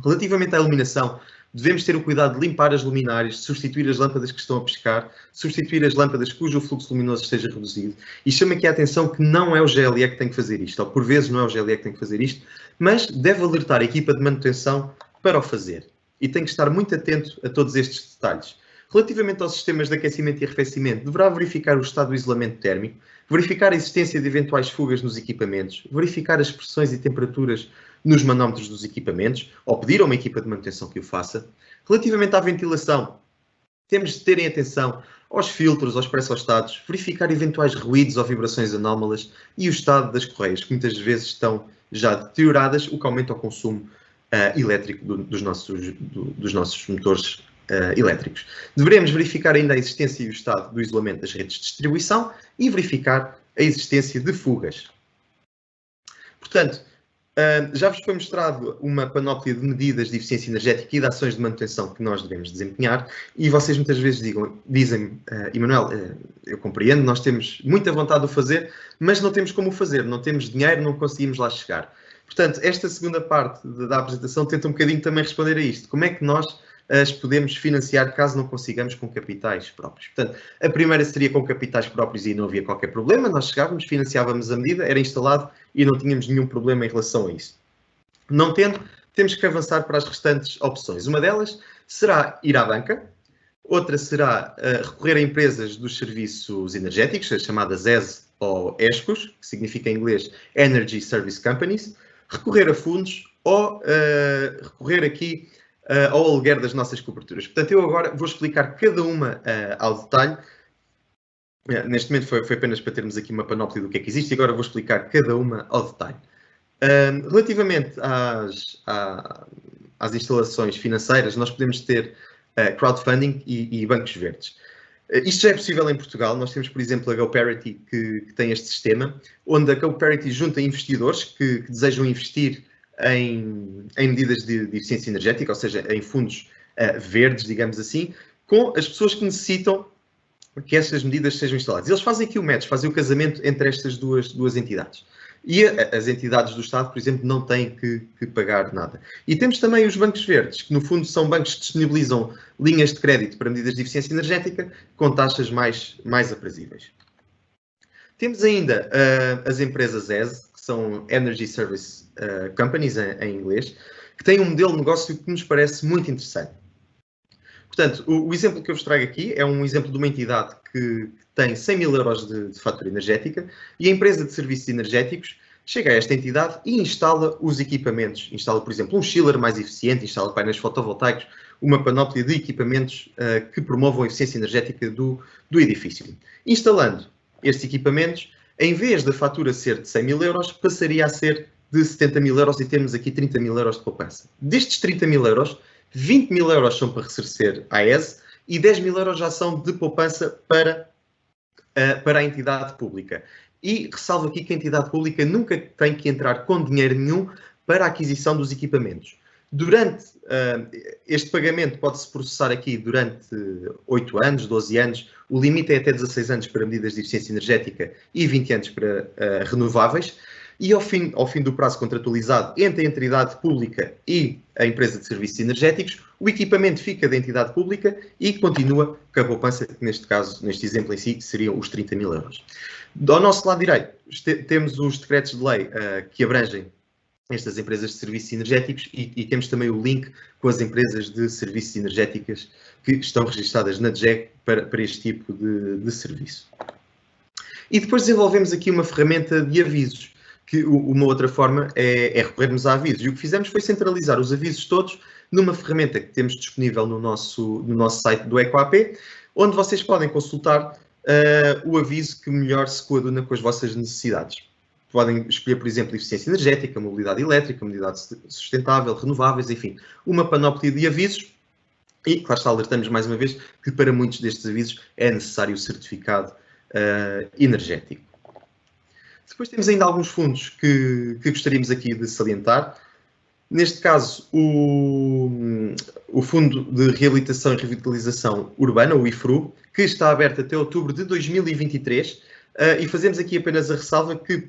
Relativamente à iluminação, devemos ter o cuidado de limpar as luminárias, substituir as lâmpadas que estão a piscar, substituir as lâmpadas cujo fluxo luminoso esteja reduzido. E chama aqui a atenção que não é o GLE que tem que fazer isto, ou por vezes não é o GLE que tem que fazer isto, mas deve alertar a equipa de manutenção para o fazer. E tem que estar muito atento a todos estes detalhes. Relativamente aos sistemas de aquecimento e arrefecimento, deverá verificar o estado do isolamento térmico, verificar a existência de eventuais fugas nos equipamentos, verificar as pressões e temperaturas nos manómetros dos equipamentos, ou pedir a uma equipa de manutenção que o faça. Relativamente à ventilação, temos de terem atenção aos filtros, aos pressostatos, verificar eventuais ruídos ou vibrações anómalas e o estado das correias, que muitas vezes estão já deterioradas, o que aumenta o consumo elétrico dos nossos motores elétricos. Deveremos verificar ainda a existência e o estado do isolamento das redes de distribuição e verificar a existência de fugas. Portanto, já vos foi mostrado uma panóplia de medidas de eficiência energética e de ações de manutenção que nós devemos desempenhar e vocês muitas vezes dizem, Emanuel, eu compreendo, nós temos muita vontade de o fazer, mas não temos como o fazer, não temos dinheiro, não conseguimos lá chegar. Portanto, esta segunda parte da apresentação tenta um bocadinho também responder a isto. Como é que nós as podemos financiar caso não consigamos com capitais próprios? Portanto, a primeira seria com capitais próprios e não havia qualquer problema, nós chegávamos, financiávamos a medida, era instalado e não tínhamos nenhum problema em relação a isso. Não tendo, temos que avançar para as restantes opções. Uma delas será ir à banca, outra será recorrer a empresas dos serviços energéticos, as chamadas ES ou ESCOs, que significa em inglês Energy Service Companies, recorrer a fundos ou recorrer aqui ao aluguer das nossas coberturas. Portanto, eu agora vou explicar cada uma ao detalhe. Neste momento foi apenas para termos aqui uma panóplia do que é que existe e agora vou explicar cada uma ao detalhe. Relativamente às instalações financeiras, nós podemos ter crowdfunding e bancos verdes. Isto já é possível em Portugal. Nós temos, por exemplo, a GoParity que tem este sistema, onde a GoParity junta investidores que desejam investir em medidas de eficiência energética, ou seja, em fundos verdes, digamos assim, com as pessoas que necessitam que estas medidas sejam instaladas. Eles fazem aqui o match, fazem o casamento entre estas duas entidades. E as entidades do Estado, por exemplo, não têm que pagar nada. E temos também os bancos verdes, que no fundo são bancos que disponibilizam linhas de crédito para medidas de eficiência energética com taxas mais aprazíveis. Temos ainda as empresas ES, que são Energy Service Companies em inglês, que têm um modelo de negócio que nos parece muito interessante. Portanto, o exemplo que eu vos trago aqui é um exemplo de uma entidade que tem 100 mil euros de fatura energética e a empresa de serviços energéticos chega a esta entidade e instala os equipamentos. Instala, por exemplo, um chiller mais eficiente, instala painéis fotovoltaicos, uma panóplia de equipamentos que promovam a eficiência energética do edifício. Instalando estes equipamentos, em vez da fatura ser de 100 mil euros, passaria a ser de 70 mil euros e temos aqui 30 mil euros de poupança. Destes 30 mil euros, 20 mil euros são para ressarcir à ESE e 10 mil euros já são de poupança para a entidade pública. E ressalvo aqui que a entidade pública nunca tem que entrar com dinheiro nenhum para a aquisição dos equipamentos. Durante este pagamento pode-se processar aqui durante 8 anos, 12 anos, o limite é até 16 anos para medidas de eficiência energética e 20 anos para renováveis, e ao fim do prazo contratualizado entre a entidade pública e a empresa de serviços energéticos, o equipamento fica da entidade pública e continua com a poupança, que neste caso, neste exemplo em si, seriam os 30 mil euros. Ao nosso lado direito, temos os decretos de lei que abrangem estas empresas de serviços energéticos e temos também o link com as empresas de serviços energéticas que estão registadas na DGEC para este tipo de serviço. E depois desenvolvemos aqui uma ferramenta de avisos, que uma outra forma é recorrermos a avisos. E o que fizemos foi centralizar os avisos todos numa ferramenta que temos disponível no nosso site do EcoAP, onde vocês podem consultar o aviso que melhor se coaduna com as vossas necessidades. Podem escolher, por exemplo, eficiência energética, mobilidade elétrica, mobilidade sustentável, renováveis, enfim, uma panóplia de avisos. E, claro está, alertamos mais uma vez que para muitos destes avisos é necessário o certificado energético. Depois temos ainda alguns fundos que gostaríamos aqui de salientar. Neste caso, o Fundo de Reabilitação e Revitalização Urbana, o IFRU, que está aberto até outubro de 2023, e fazemos aqui apenas a ressalva que,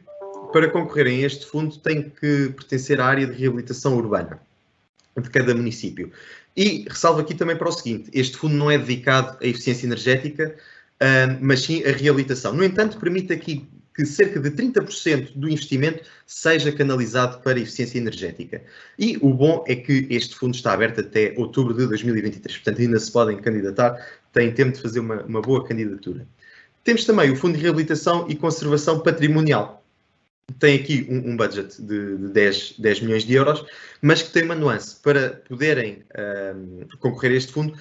para concorrerem a este fundo, tem que pertencer à área de reabilitação urbana de cada município. E ressalvo aqui também para o seguinte, este fundo não é dedicado à eficiência energética, mas sim à reabilitação. No entanto, permite aqui que cerca de 30% do investimento seja canalizado para a eficiência energética. E o bom é que este fundo está aberto até outubro de 2023, portanto ainda se podem candidatar, têm tempo de fazer uma boa candidatura. Temos também o Fundo de Reabilitação e Conservação Patrimonial. Tem aqui um budget de 10 milhões de euros, mas que tem uma nuance. Para poderem concorrer a este fundo,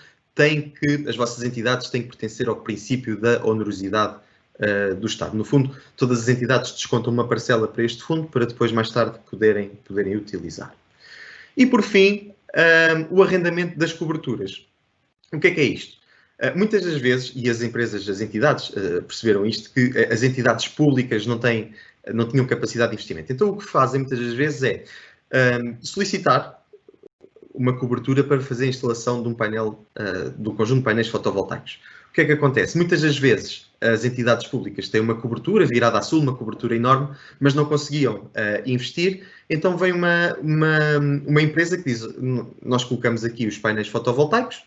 as vossas entidades têm que pertencer ao princípio da onerosidade do Estado. No fundo, todas as entidades descontam uma parcela para este fundo para depois, mais tarde, poderem utilizar. E, por fim, o arrendamento das coberturas. O que é isto? Muitas das vezes, e as entidades perceberam isto, que as entidades públicas não tinham capacidade de investimento. Então, o que fazem muitas das vezes é solicitar uma cobertura para fazer a instalação de um conjunto de painéis fotovoltaicos. O que é que acontece? Muitas das vezes as entidades públicas têm uma cobertura virada a sul, uma cobertura enorme, mas não conseguiam investir. Então vem uma empresa que diz, nós colocamos aqui os painéis fotovoltaicos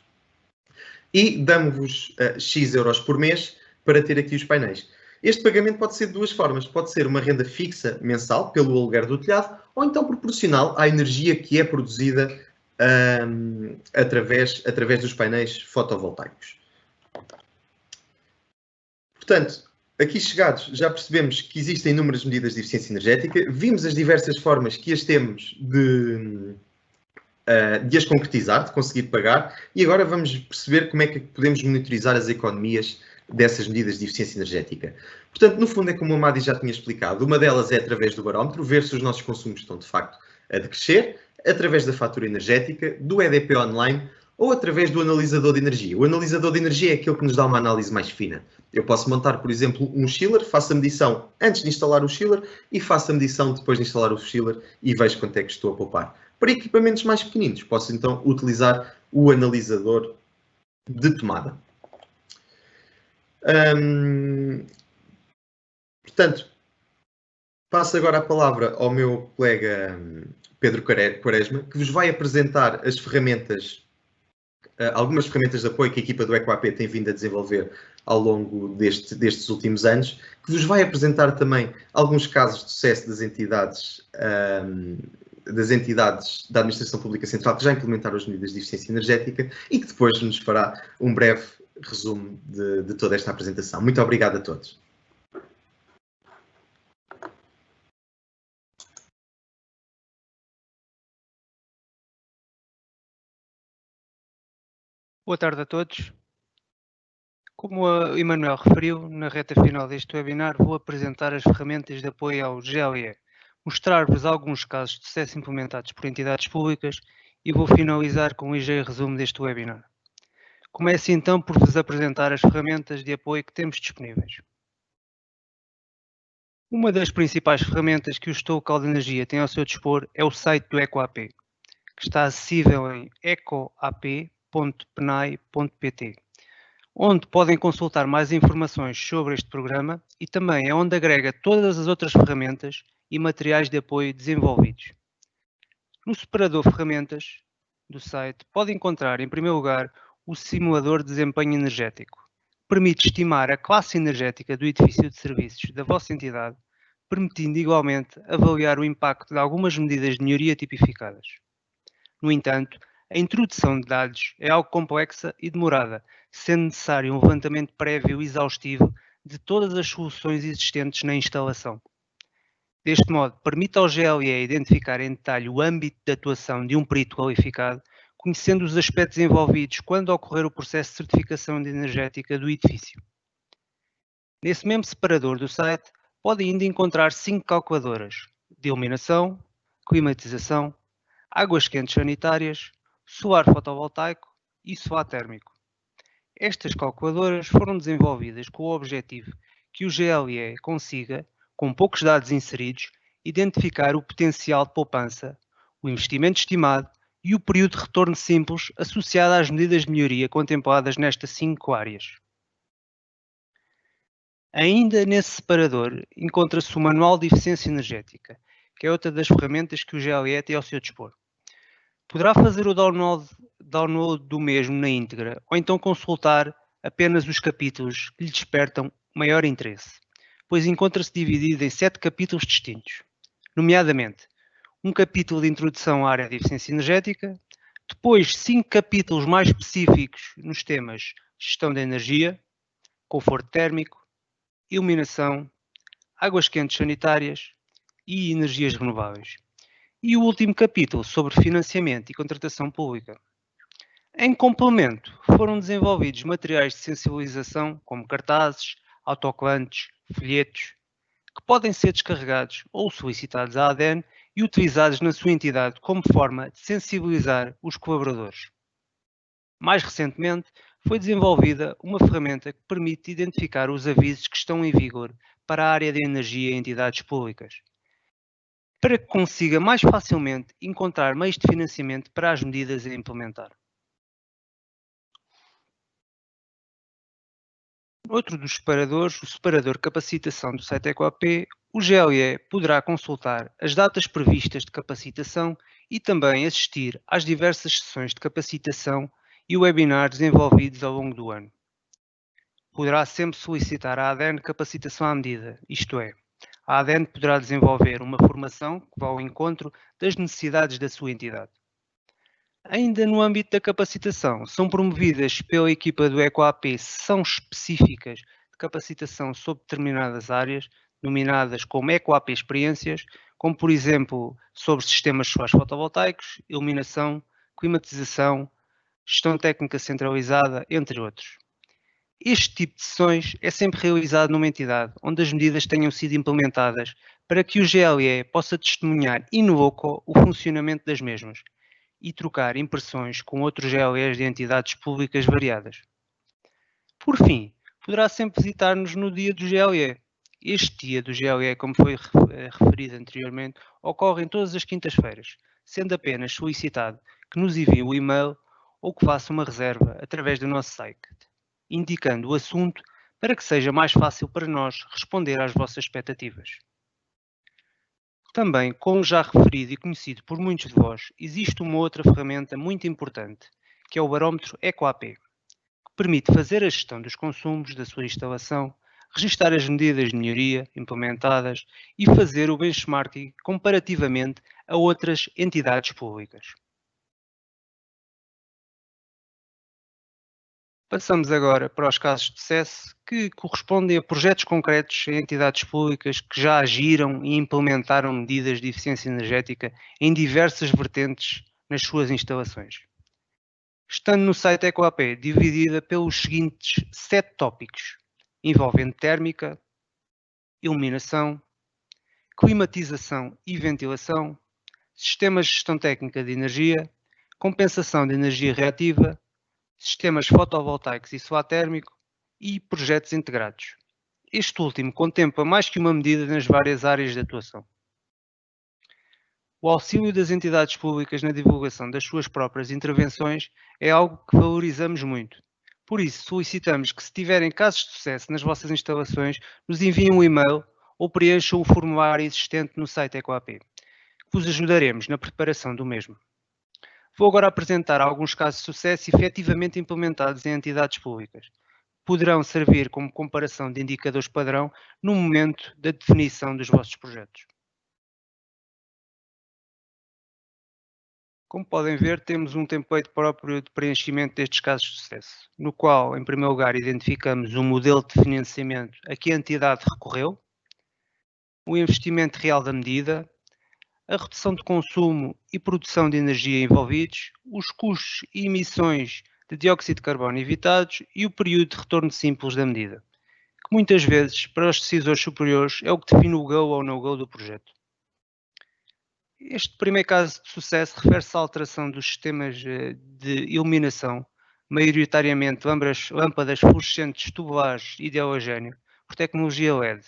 e damos-vos X euros por mês para ter aqui os painéis. Este pagamento pode ser de duas formas. Pode ser uma renda fixa mensal pelo aluguer do telhado ou então proporcional à energia que é produzida através dos painéis fotovoltaicos. Portanto, aqui chegados, já percebemos que existem inúmeras medidas de eficiência energética, vimos as diversas formas que as temos de as concretizar, de conseguir pagar, e agora vamos perceber como é que podemos monitorizar as economias dessas medidas de eficiência energética. Portanto, no fundo, é como a Madi já tinha explicado, uma delas é através do barómetro, ver se os nossos consumos estão, de facto, a decrescer, através da fatura energética, do EDP online, ou através do analisador de energia. O analisador de energia é aquele que nos dá uma análise mais fina. Eu posso montar, por exemplo, um chiller, faço a medição antes de instalar o chiller e faço a medição depois de instalar o chiller e vejo quanto é que estou a poupar. Para equipamentos mais pequeninos, posso então utilizar o analisador de tomada. Portanto, passo agora a palavra ao meu colega Pedro Quaresma, que vos vai apresentar as ferramentas, algumas ferramentas de apoio que a equipa do EcoAP tem vindo a desenvolver ao longo destes últimos anos, que vos vai apresentar também alguns casos de sucesso das entidades da Administração Pública Central que já implementaram as medidas de eficiência energética e que depois nos fará um breve resumo de toda esta apresentação. Muito obrigado a todos. Boa tarde a todos. Como a Emanuel referiu, na reta final deste webinar vou apresentar as ferramentas de apoio ao GLE, mostrar-vos alguns casos de sucesso implementados por entidades públicas e vou finalizar com um ligeiro resumo deste webinar. Começo então por vos apresentar as ferramentas de apoio que temos disponíveis. Uma das principais ferramentas que o Gestor Local de Energia tem ao seu dispor é o site do EcoAP, que está acessível em ecoap.penai.pt, onde podem consultar mais informações sobre este programa e também é onde agrega todas as outras ferramentas e materiais de apoio desenvolvidos. No separador Ferramentas do site, pode encontrar, em primeiro lugar, o simulador de desempenho energético, que permite estimar a classe energética do edifício de serviços da vossa entidade, permitindo igualmente avaliar o impacto de algumas medidas de melhoria tipificadas. No entanto, a introdução de dados é algo complexa e demorada, sendo necessário um levantamento prévio e exaustivo de todas as soluções existentes na instalação. Deste modo, permite ao GLE identificar em detalhe o âmbito de atuação de um perito qualificado, conhecendo os aspectos envolvidos quando ocorrer o processo de certificação energética do edifício. Nesse mesmo separador do site, pode ainda encontrar 5 calculadoras de iluminação, climatização, águas quentes sanitárias, solar fotovoltaico e solar térmico. Estas calculadoras foram desenvolvidas com o objetivo que o GLE consiga, com poucos dados inseridos, identificar o potencial de poupança, o investimento estimado e o período de retorno simples associado às medidas de melhoria contempladas nestas 5 áreas. Ainda nesse separador encontra-se o Manual de Eficiência Energética, que é outra das ferramentas que o GLE tem ao seu dispor. Poderá fazer o download do mesmo na íntegra ou então consultar apenas os capítulos que lhe despertam maior interesse, pois encontra-se dividido em 7 capítulos distintos, nomeadamente um capítulo de introdução à área de eficiência energética, depois 5 capítulos mais específicos nos temas gestão da energia, conforto térmico, iluminação, águas quentes sanitárias e energias renováveis. E o último capítulo sobre financiamento e contratação pública. Em complemento, foram desenvolvidos materiais de sensibilização como cartazes, autocolantes, folhetos, que podem ser descarregados ou solicitados à ADEN e utilizados na sua entidade como forma de sensibilizar os colaboradores. Mais recentemente, foi desenvolvida uma ferramenta que permite identificar os avisos que estão em vigor para a área de energia em entidades públicas, para que consiga mais facilmente encontrar meios de financiamento para as medidas a implementar. Outro dos separadores, o separador Capacitação do site EcoAP, o GLE poderá consultar as datas previstas de capacitação e também assistir às diversas sessões de capacitação e webinars desenvolvidos ao longo do ano. Poderá sempre solicitar à ADEN capacitação à medida, isto é, a ADEN poderá desenvolver uma formação que vá ao encontro das necessidades da sua entidade. Ainda no âmbito da capacitação, são promovidas pela equipa do EcoAP sessões específicas de capacitação sobre determinadas áreas, nominadas como EcoAP Experiências, como por exemplo sobre sistemas solares fotovoltaicos, iluminação, climatização, gestão técnica centralizada, entre outros. Este tipo de sessões é sempre realizado numa entidade onde as medidas tenham sido implementadas para que o GLE possa testemunhar in loco o funcionamento das mesmas e trocar impressões com outros GLEs de entidades públicas variadas. Por fim, poderá sempre visitar-nos no dia do GLE. Este dia do GLE, como foi referido anteriormente, ocorre em todas as quintas-feiras, sendo apenas solicitado que nos envie o e-mail ou que faça uma reserva através do nosso site, indicando o assunto para que seja mais fácil para nós responder às vossas expectativas. Também, como já referido e conhecido por muitos de vós, existe uma outra ferramenta muito importante, que é o barómetro EcoAP, que permite fazer a gestão dos consumos da sua instalação, registar as medidas de melhoria implementadas e fazer o benchmarking comparativamente a outras entidades públicas. Passamos agora para os casos de sucesso que correspondem a projetos concretos em entidades públicas que já agiram e implementaram medidas de eficiência energética em diversas vertentes nas suas instalações. estando no site EcoAP dividida pelos seguintes 7 tópicos, envolvendo térmica, iluminação, climatização e ventilação, sistemas de gestão técnica de energia, compensação de energia reativa, sistemas fotovoltaicos e solar térmico e projetos integrados. Este último contempla mais que uma medida nas várias áreas de atuação. O auxílio das entidades públicas na divulgação das suas próprias intervenções é algo que valorizamos muito. Por isso, solicitamos que, se tiverem casos de sucesso nas vossas instalações, nos enviem um e-mail ou preencham o formulário existente no site EcoAP, que vos ajudaremos na preparação do mesmo. Vou agora apresentar alguns casos de sucesso efetivamente implementados em entidades públicas. Poderão servir como comparação de indicadores padrão no momento da definição dos vossos projetos. Como podem ver, temos um template próprio de preenchimento destes casos de sucesso, no qual, em primeiro lugar, identificamos o modelo de financiamento a que a entidade recorreu, o investimento real da medida, a redução de consumo e produção de energia envolvidos, os custos e emissões de dióxido de carbono evitados e o período de retorno simples da medida, que muitas vezes, para os decisores superiores, é o que define o go ou no-go do projeto. Este primeiro caso de sucesso refere-se à alteração dos sistemas de iluminação, maioritariamente lâmpadas fluorescentes tubulares e de halogénio, por tecnologia LED,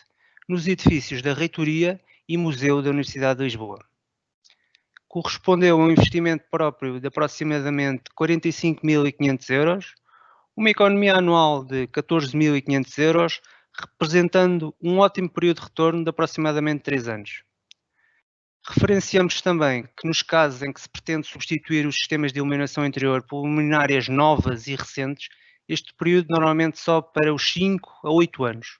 nos edifícios da Reitoria e Museu da Universidade de Lisboa. Correspondeu a um investimento próprio de aproximadamente 45.500 euros, uma economia anual de 14.500 euros, representando um ótimo período de retorno de aproximadamente 3 anos. Referenciamos também que, nos casos em que se pretende substituir os sistemas de iluminação interior por luminárias novas e recentes, este período normalmente sobe para os 5 a 8 anos.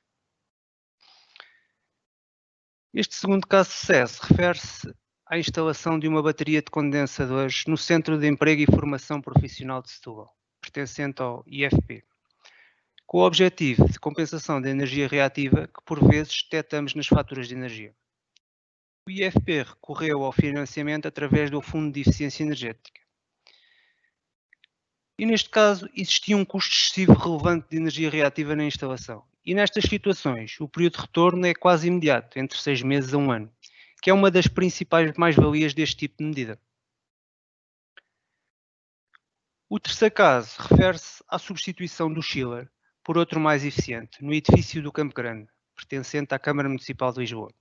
Este segundo caso de sucesso refere-se à instalação de uma bateria de condensadores no Centro de Emprego e Formação Profissional de Setúbal, pertencente ao IFP, com o objetivo de compensação da energia reativa que, por vezes, detectamos nas faturas de energia. O IFP recorreu ao financiamento através do Fundo de Eficiência Energética. E neste caso existia um custo excessivo relevante de energia reativa na instalação. E nestas situações, o período de retorno é quase imediato, entre 6 meses a 1 ano, que é uma das principais mais-valias deste tipo de medida. O terceiro caso refere-se à substituição do chiller por outro mais eficiente, no edifício do Campo Grande, pertencente à Câmara Municipal de Lisboa.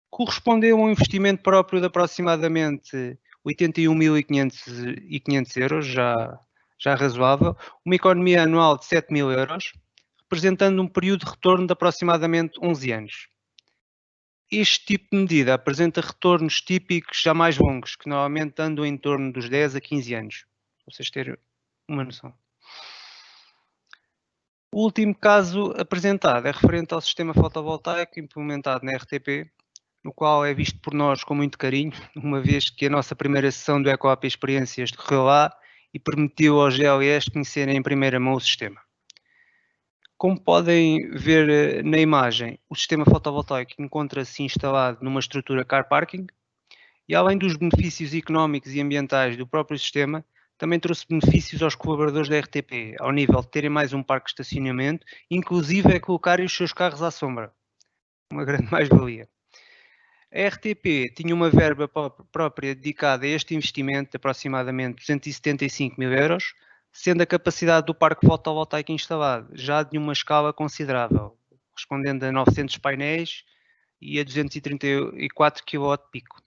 Correspondeu a um investimento próprio de aproximadamente 81.500 euros, já razoável, uma economia anual de 7.000 euros, representando um período de retorno de aproximadamente 11 anos. Este tipo de medida apresenta retornos típicos já mais longos, que normalmente andam em torno dos 10 a 15 anos, para vocês terem uma noção. O último caso apresentado é referente ao sistema fotovoltaico implementado na RTP, no qual é visto por nós com muito carinho, uma vez que a nossa primeira sessão do EcoAP Experiências decorreu lá e permitiu aos GLEs conhecerem em primeira mão o sistema. Como podem ver na imagem, o sistema fotovoltaico encontra-se instalado numa estrutura car parking e, além dos benefícios económicos e ambientais do próprio sistema, também trouxe benefícios aos colaboradores da RTP, ao nível de terem mais um parque de estacionamento, inclusive é colocarem os seus carros à sombra. Uma grande mais-valia. A RTP tinha uma verba própria dedicada a este investimento de aproximadamente 275.000 euros, sendo a capacidade do parque fotovoltaico instalado já de uma escala considerável, correspondendo a 900 painéis e a 234 kW pico.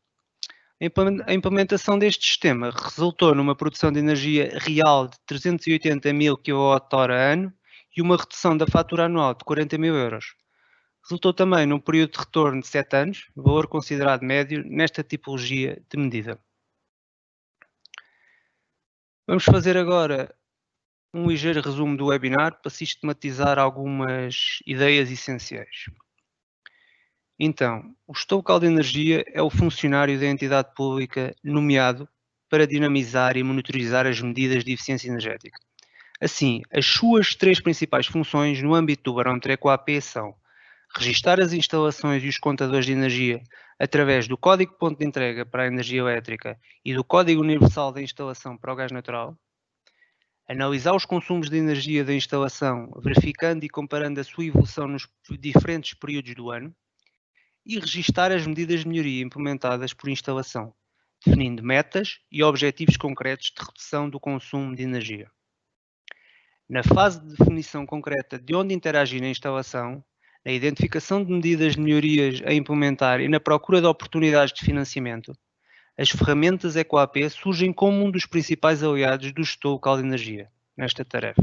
A implementação deste sistema resultou numa produção de energia real de 380.000 kWh ano e uma redução da fatura anual de 40.000 euros. Resultou também num período de retorno de 7 anos, valor considerado médio nesta tipologia de medida. Vamos fazer agora um ligeiro resumo do webinar para sistematizar algumas ideias essenciais. Então, o gestor local de energia é o funcionário da entidade pública nomeado para dinamizar e monitorizar as medidas de eficiência energética. Assim, as suas 3 principais funções no âmbito do barómetro EcoAP são registar as instalações e os contadores de energia através do código ponto de entrega para a energia elétrica e do código universal da instalação para o gás natural, analisar os consumos de energia da instalação, verificando e comparando a sua evolução nos diferentes períodos do ano, e registar as medidas de melhoria implementadas por instalação, definindo metas e objetivos concretos de redução do consumo de energia. Na fase de definição concreta de onde interagir na instalação, na identificação de medidas de melhorias a implementar e na procura de oportunidades de financiamento, as ferramentas EcoAP surgem como um dos principais aliados do gestor local de energia nesta tarefa,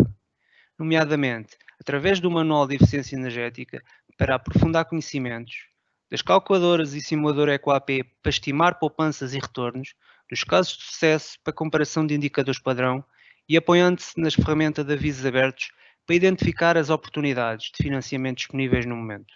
nomeadamente através do Manual de Eficiência Energética para aprofundar conhecimentos, das calculadoras e simulador EcoAP para estimar poupanças e retornos, dos casos de sucesso para comparação de indicadores padrão e apoiando-se nas ferramentas de avisos abertos para identificar as oportunidades de financiamento disponíveis no momento.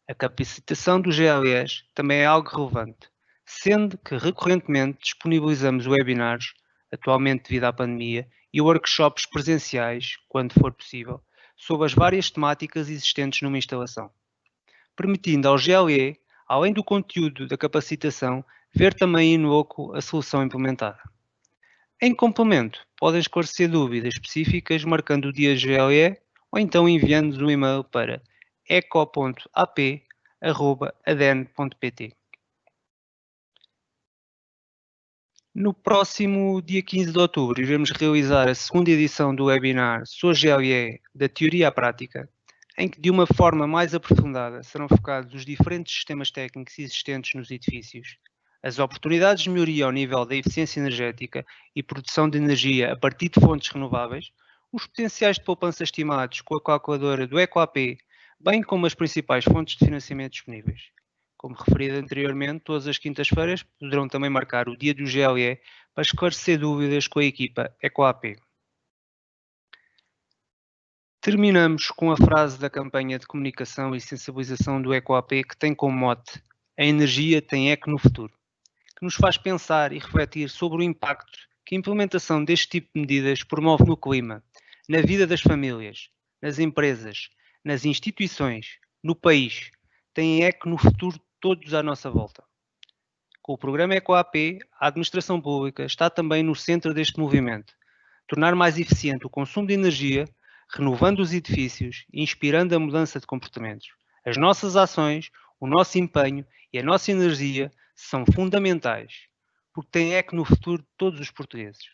A capacitação dos GLEs também é algo relevante, sendo que recorrentemente disponibilizamos webinars, atualmente devido à pandemia, e workshops presenciais, quando for possível, sobre as várias temáticas existentes numa instalação, permitindo ao GLE, além do conteúdo da capacitação, ver também in loco a solução implementada. Em complemento, podem esclarecer dúvidas específicas marcando o dia GLE ou então enviando-nos um e-mail para eco.ap@aden.pt. No próximo dia 15 de outubro, iremos realizar a segunda edição do webinar sobre GLE da teoria à prática, em que de uma forma mais aprofundada serão focados os diferentes sistemas técnicos existentes nos edifícios, as oportunidades de melhoria ao nível da eficiência energética e produção de energia a partir de fontes renováveis, os potenciais de poupança estimados com a calculadora do EcoAP, bem como as principais fontes de financiamento disponíveis. Como referido anteriormente, todas as quintas-feiras poderão também marcar o dia do GLE para esclarecer dúvidas com a equipa EcoAP. Terminamos com a frase da campanha de comunicação e sensibilização do EcoAP que tem como mote: a energia tem eco no futuro, que nos faz pensar e refletir sobre o impacto que a implementação deste tipo de medidas promove no clima, na vida das famílias, nas empresas, nas instituições, no país, tem eco no futuro de todos à nossa volta. Com o programa EcoAP, a administração pública está também no centro deste movimento, tornar mais eficiente o consumo de energia, renovando os edifícios e inspirando a mudança de comportamentos. As nossas ações, o nosso empenho e a nossa energia são fundamentais, porque têm eco no futuro de todos os portugueses.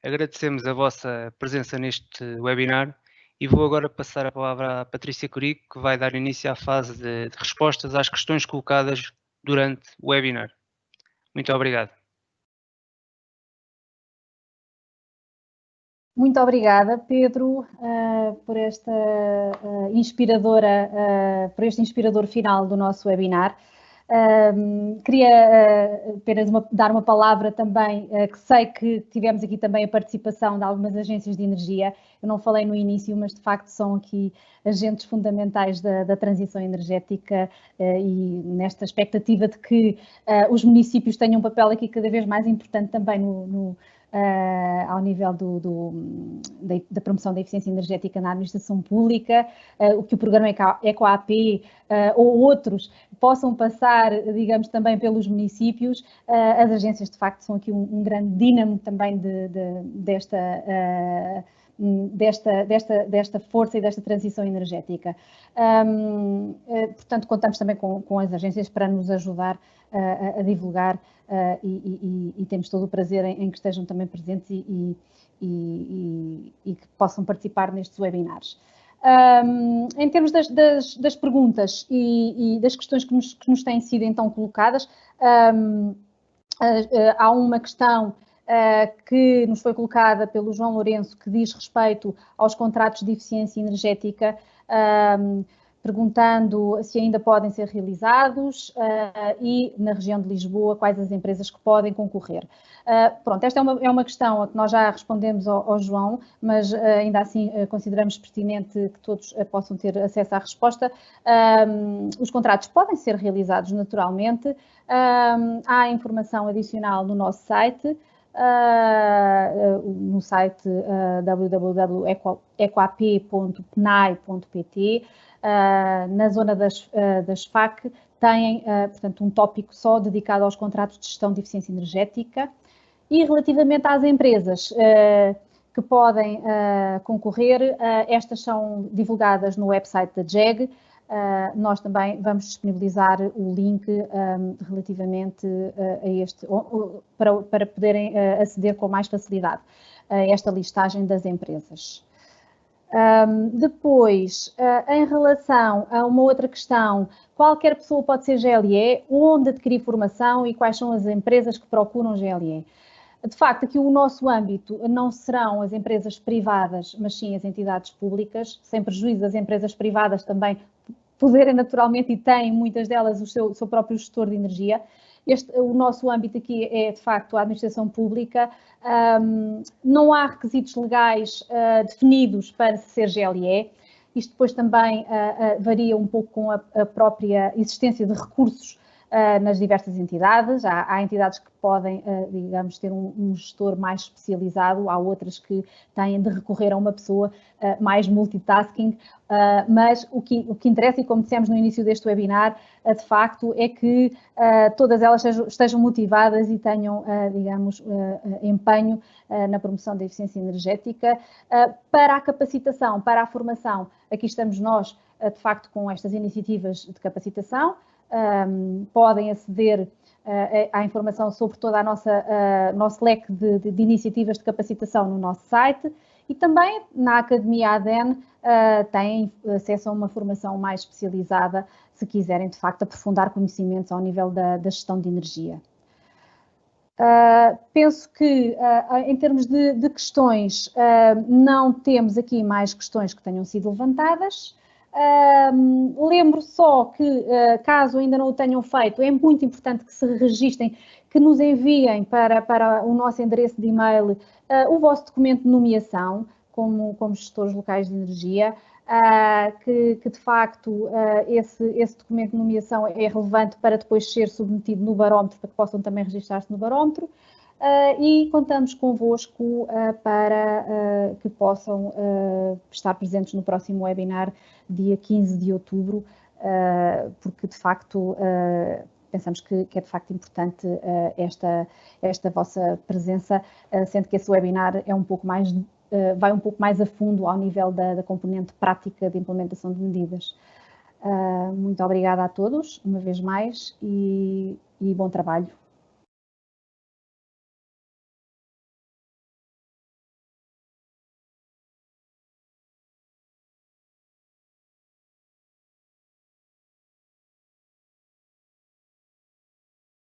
Agradecemos a vossa presença neste webinar e vou agora passar a palavra à Patrícia Corico, que vai dar início à fase de respostas às questões colocadas durante o webinar. Muito obrigado. Muito obrigada, Pedro, por esta por este inspirador final do nosso webinar. Queria apenas dar uma palavra também, que sei que tivemos aqui também a participação de algumas agências de energia. Eu não falei no início, mas de facto são aqui agentes fundamentais da transição energética e nesta expectativa de que os municípios tenham um papel aqui cada vez mais importante também ao nível da promoção da eficiência energética na administração pública, o que o programa EcoAP ou outros possam passar, digamos, também pelos municípios. As agências, de facto, são aqui um grande dínamo também desta força e desta transição energética. Portanto, contamos também com as agências para nos ajudar a divulgar e temos todo o prazer em que estejam também presentes e que possam participar nestes webinars. Em termos das perguntas e das questões que nos têm sido então colocadas, há uma questão que nos foi colocada pelo João Lourenço, que diz respeito aos contratos de eficiência energética, perguntando se ainda podem ser realizados e, na região de Lisboa, quais as empresas que podem concorrer. Pronto, esta é uma questão a que nós já respondemos ao João, mas ainda assim consideramos pertinente que todos possam ter acesso à resposta. Os contratos podem ser realizados naturalmente. Há informação adicional no nosso site, no site www.ecoap.pnai.pt. Na zona das FAC têm, portanto, um tópico só dedicado aos contratos de gestão de eficiência energética E relativamente às empresas que podem concorrer, estas são divulgadas no website da JEG. Nós também vamos disponibilizar o link relativamente a este, para poderem aceder com mais facilidade a esta listagem das empresas. Depois, em relação a uma outra questão, qualquer pessoa pode ser GLE, onde adquirir formação e quais são as empresas que procuram GLE? De facto, aqui o nosso âmbito não serão as empresas privadas, mas sim as entidades públicas, sem prejuízo das empresas privadas também poderem naturalmente, e têm muitas delas o seu próprio gestor de energia. O nosso âmbito aqui é, de facto, a administração pública. Não há requisitos legais definidos para ser GLE. Isto depois também varia um pouco com a própria existência de recursos nas diversas entidades. Há entidades que podem, digamos, ter um gestor mais especializado, há outras que têm de recorrer a uma pessoa mais multitasking, mas o que interessa, e como dissemos no início deste webinar, de facto, é que todas elas estejam motivadas e tenham, digamos, empenho na promoção da eficiência energética. Para a capacitação, para a formação, aqui estamos nós, de facto, com estas iniciativas de capacitação. Podem aceder à informação sobre todo nosso leque de iniciativas de capacitação no nosso site, e também na Academia ADEN têm acesso a uma formação mais especializada, se quiserem de facto aprofundar conhecimentos ao nível da gestão de energia. Penso que em termos de questões não temos aqui mais questões que tenham sido levantadas. Lembro só que, caso ainda não o tenham feito, é muito importante que se registrem, que nos enviem para o nosso endereço de e-mail o vosso documento de nomeação como gestores locais de energia, que de facto esse documento de nomeação é relevante para depois ser submetido no barómetro, para que possam também registrar-se no barómetro. E contamos convosco para que possam estar presentes no próximo webinar, dia 15 de outubro, porque de facto pensamos que é de facto importante esta vossa presença, sendo que esse webinar é vai um pouco mais a fundo ao nível da componente prática de implementação de medidas. Muito obrigada a todos, uma vez mais, e bom trabalho.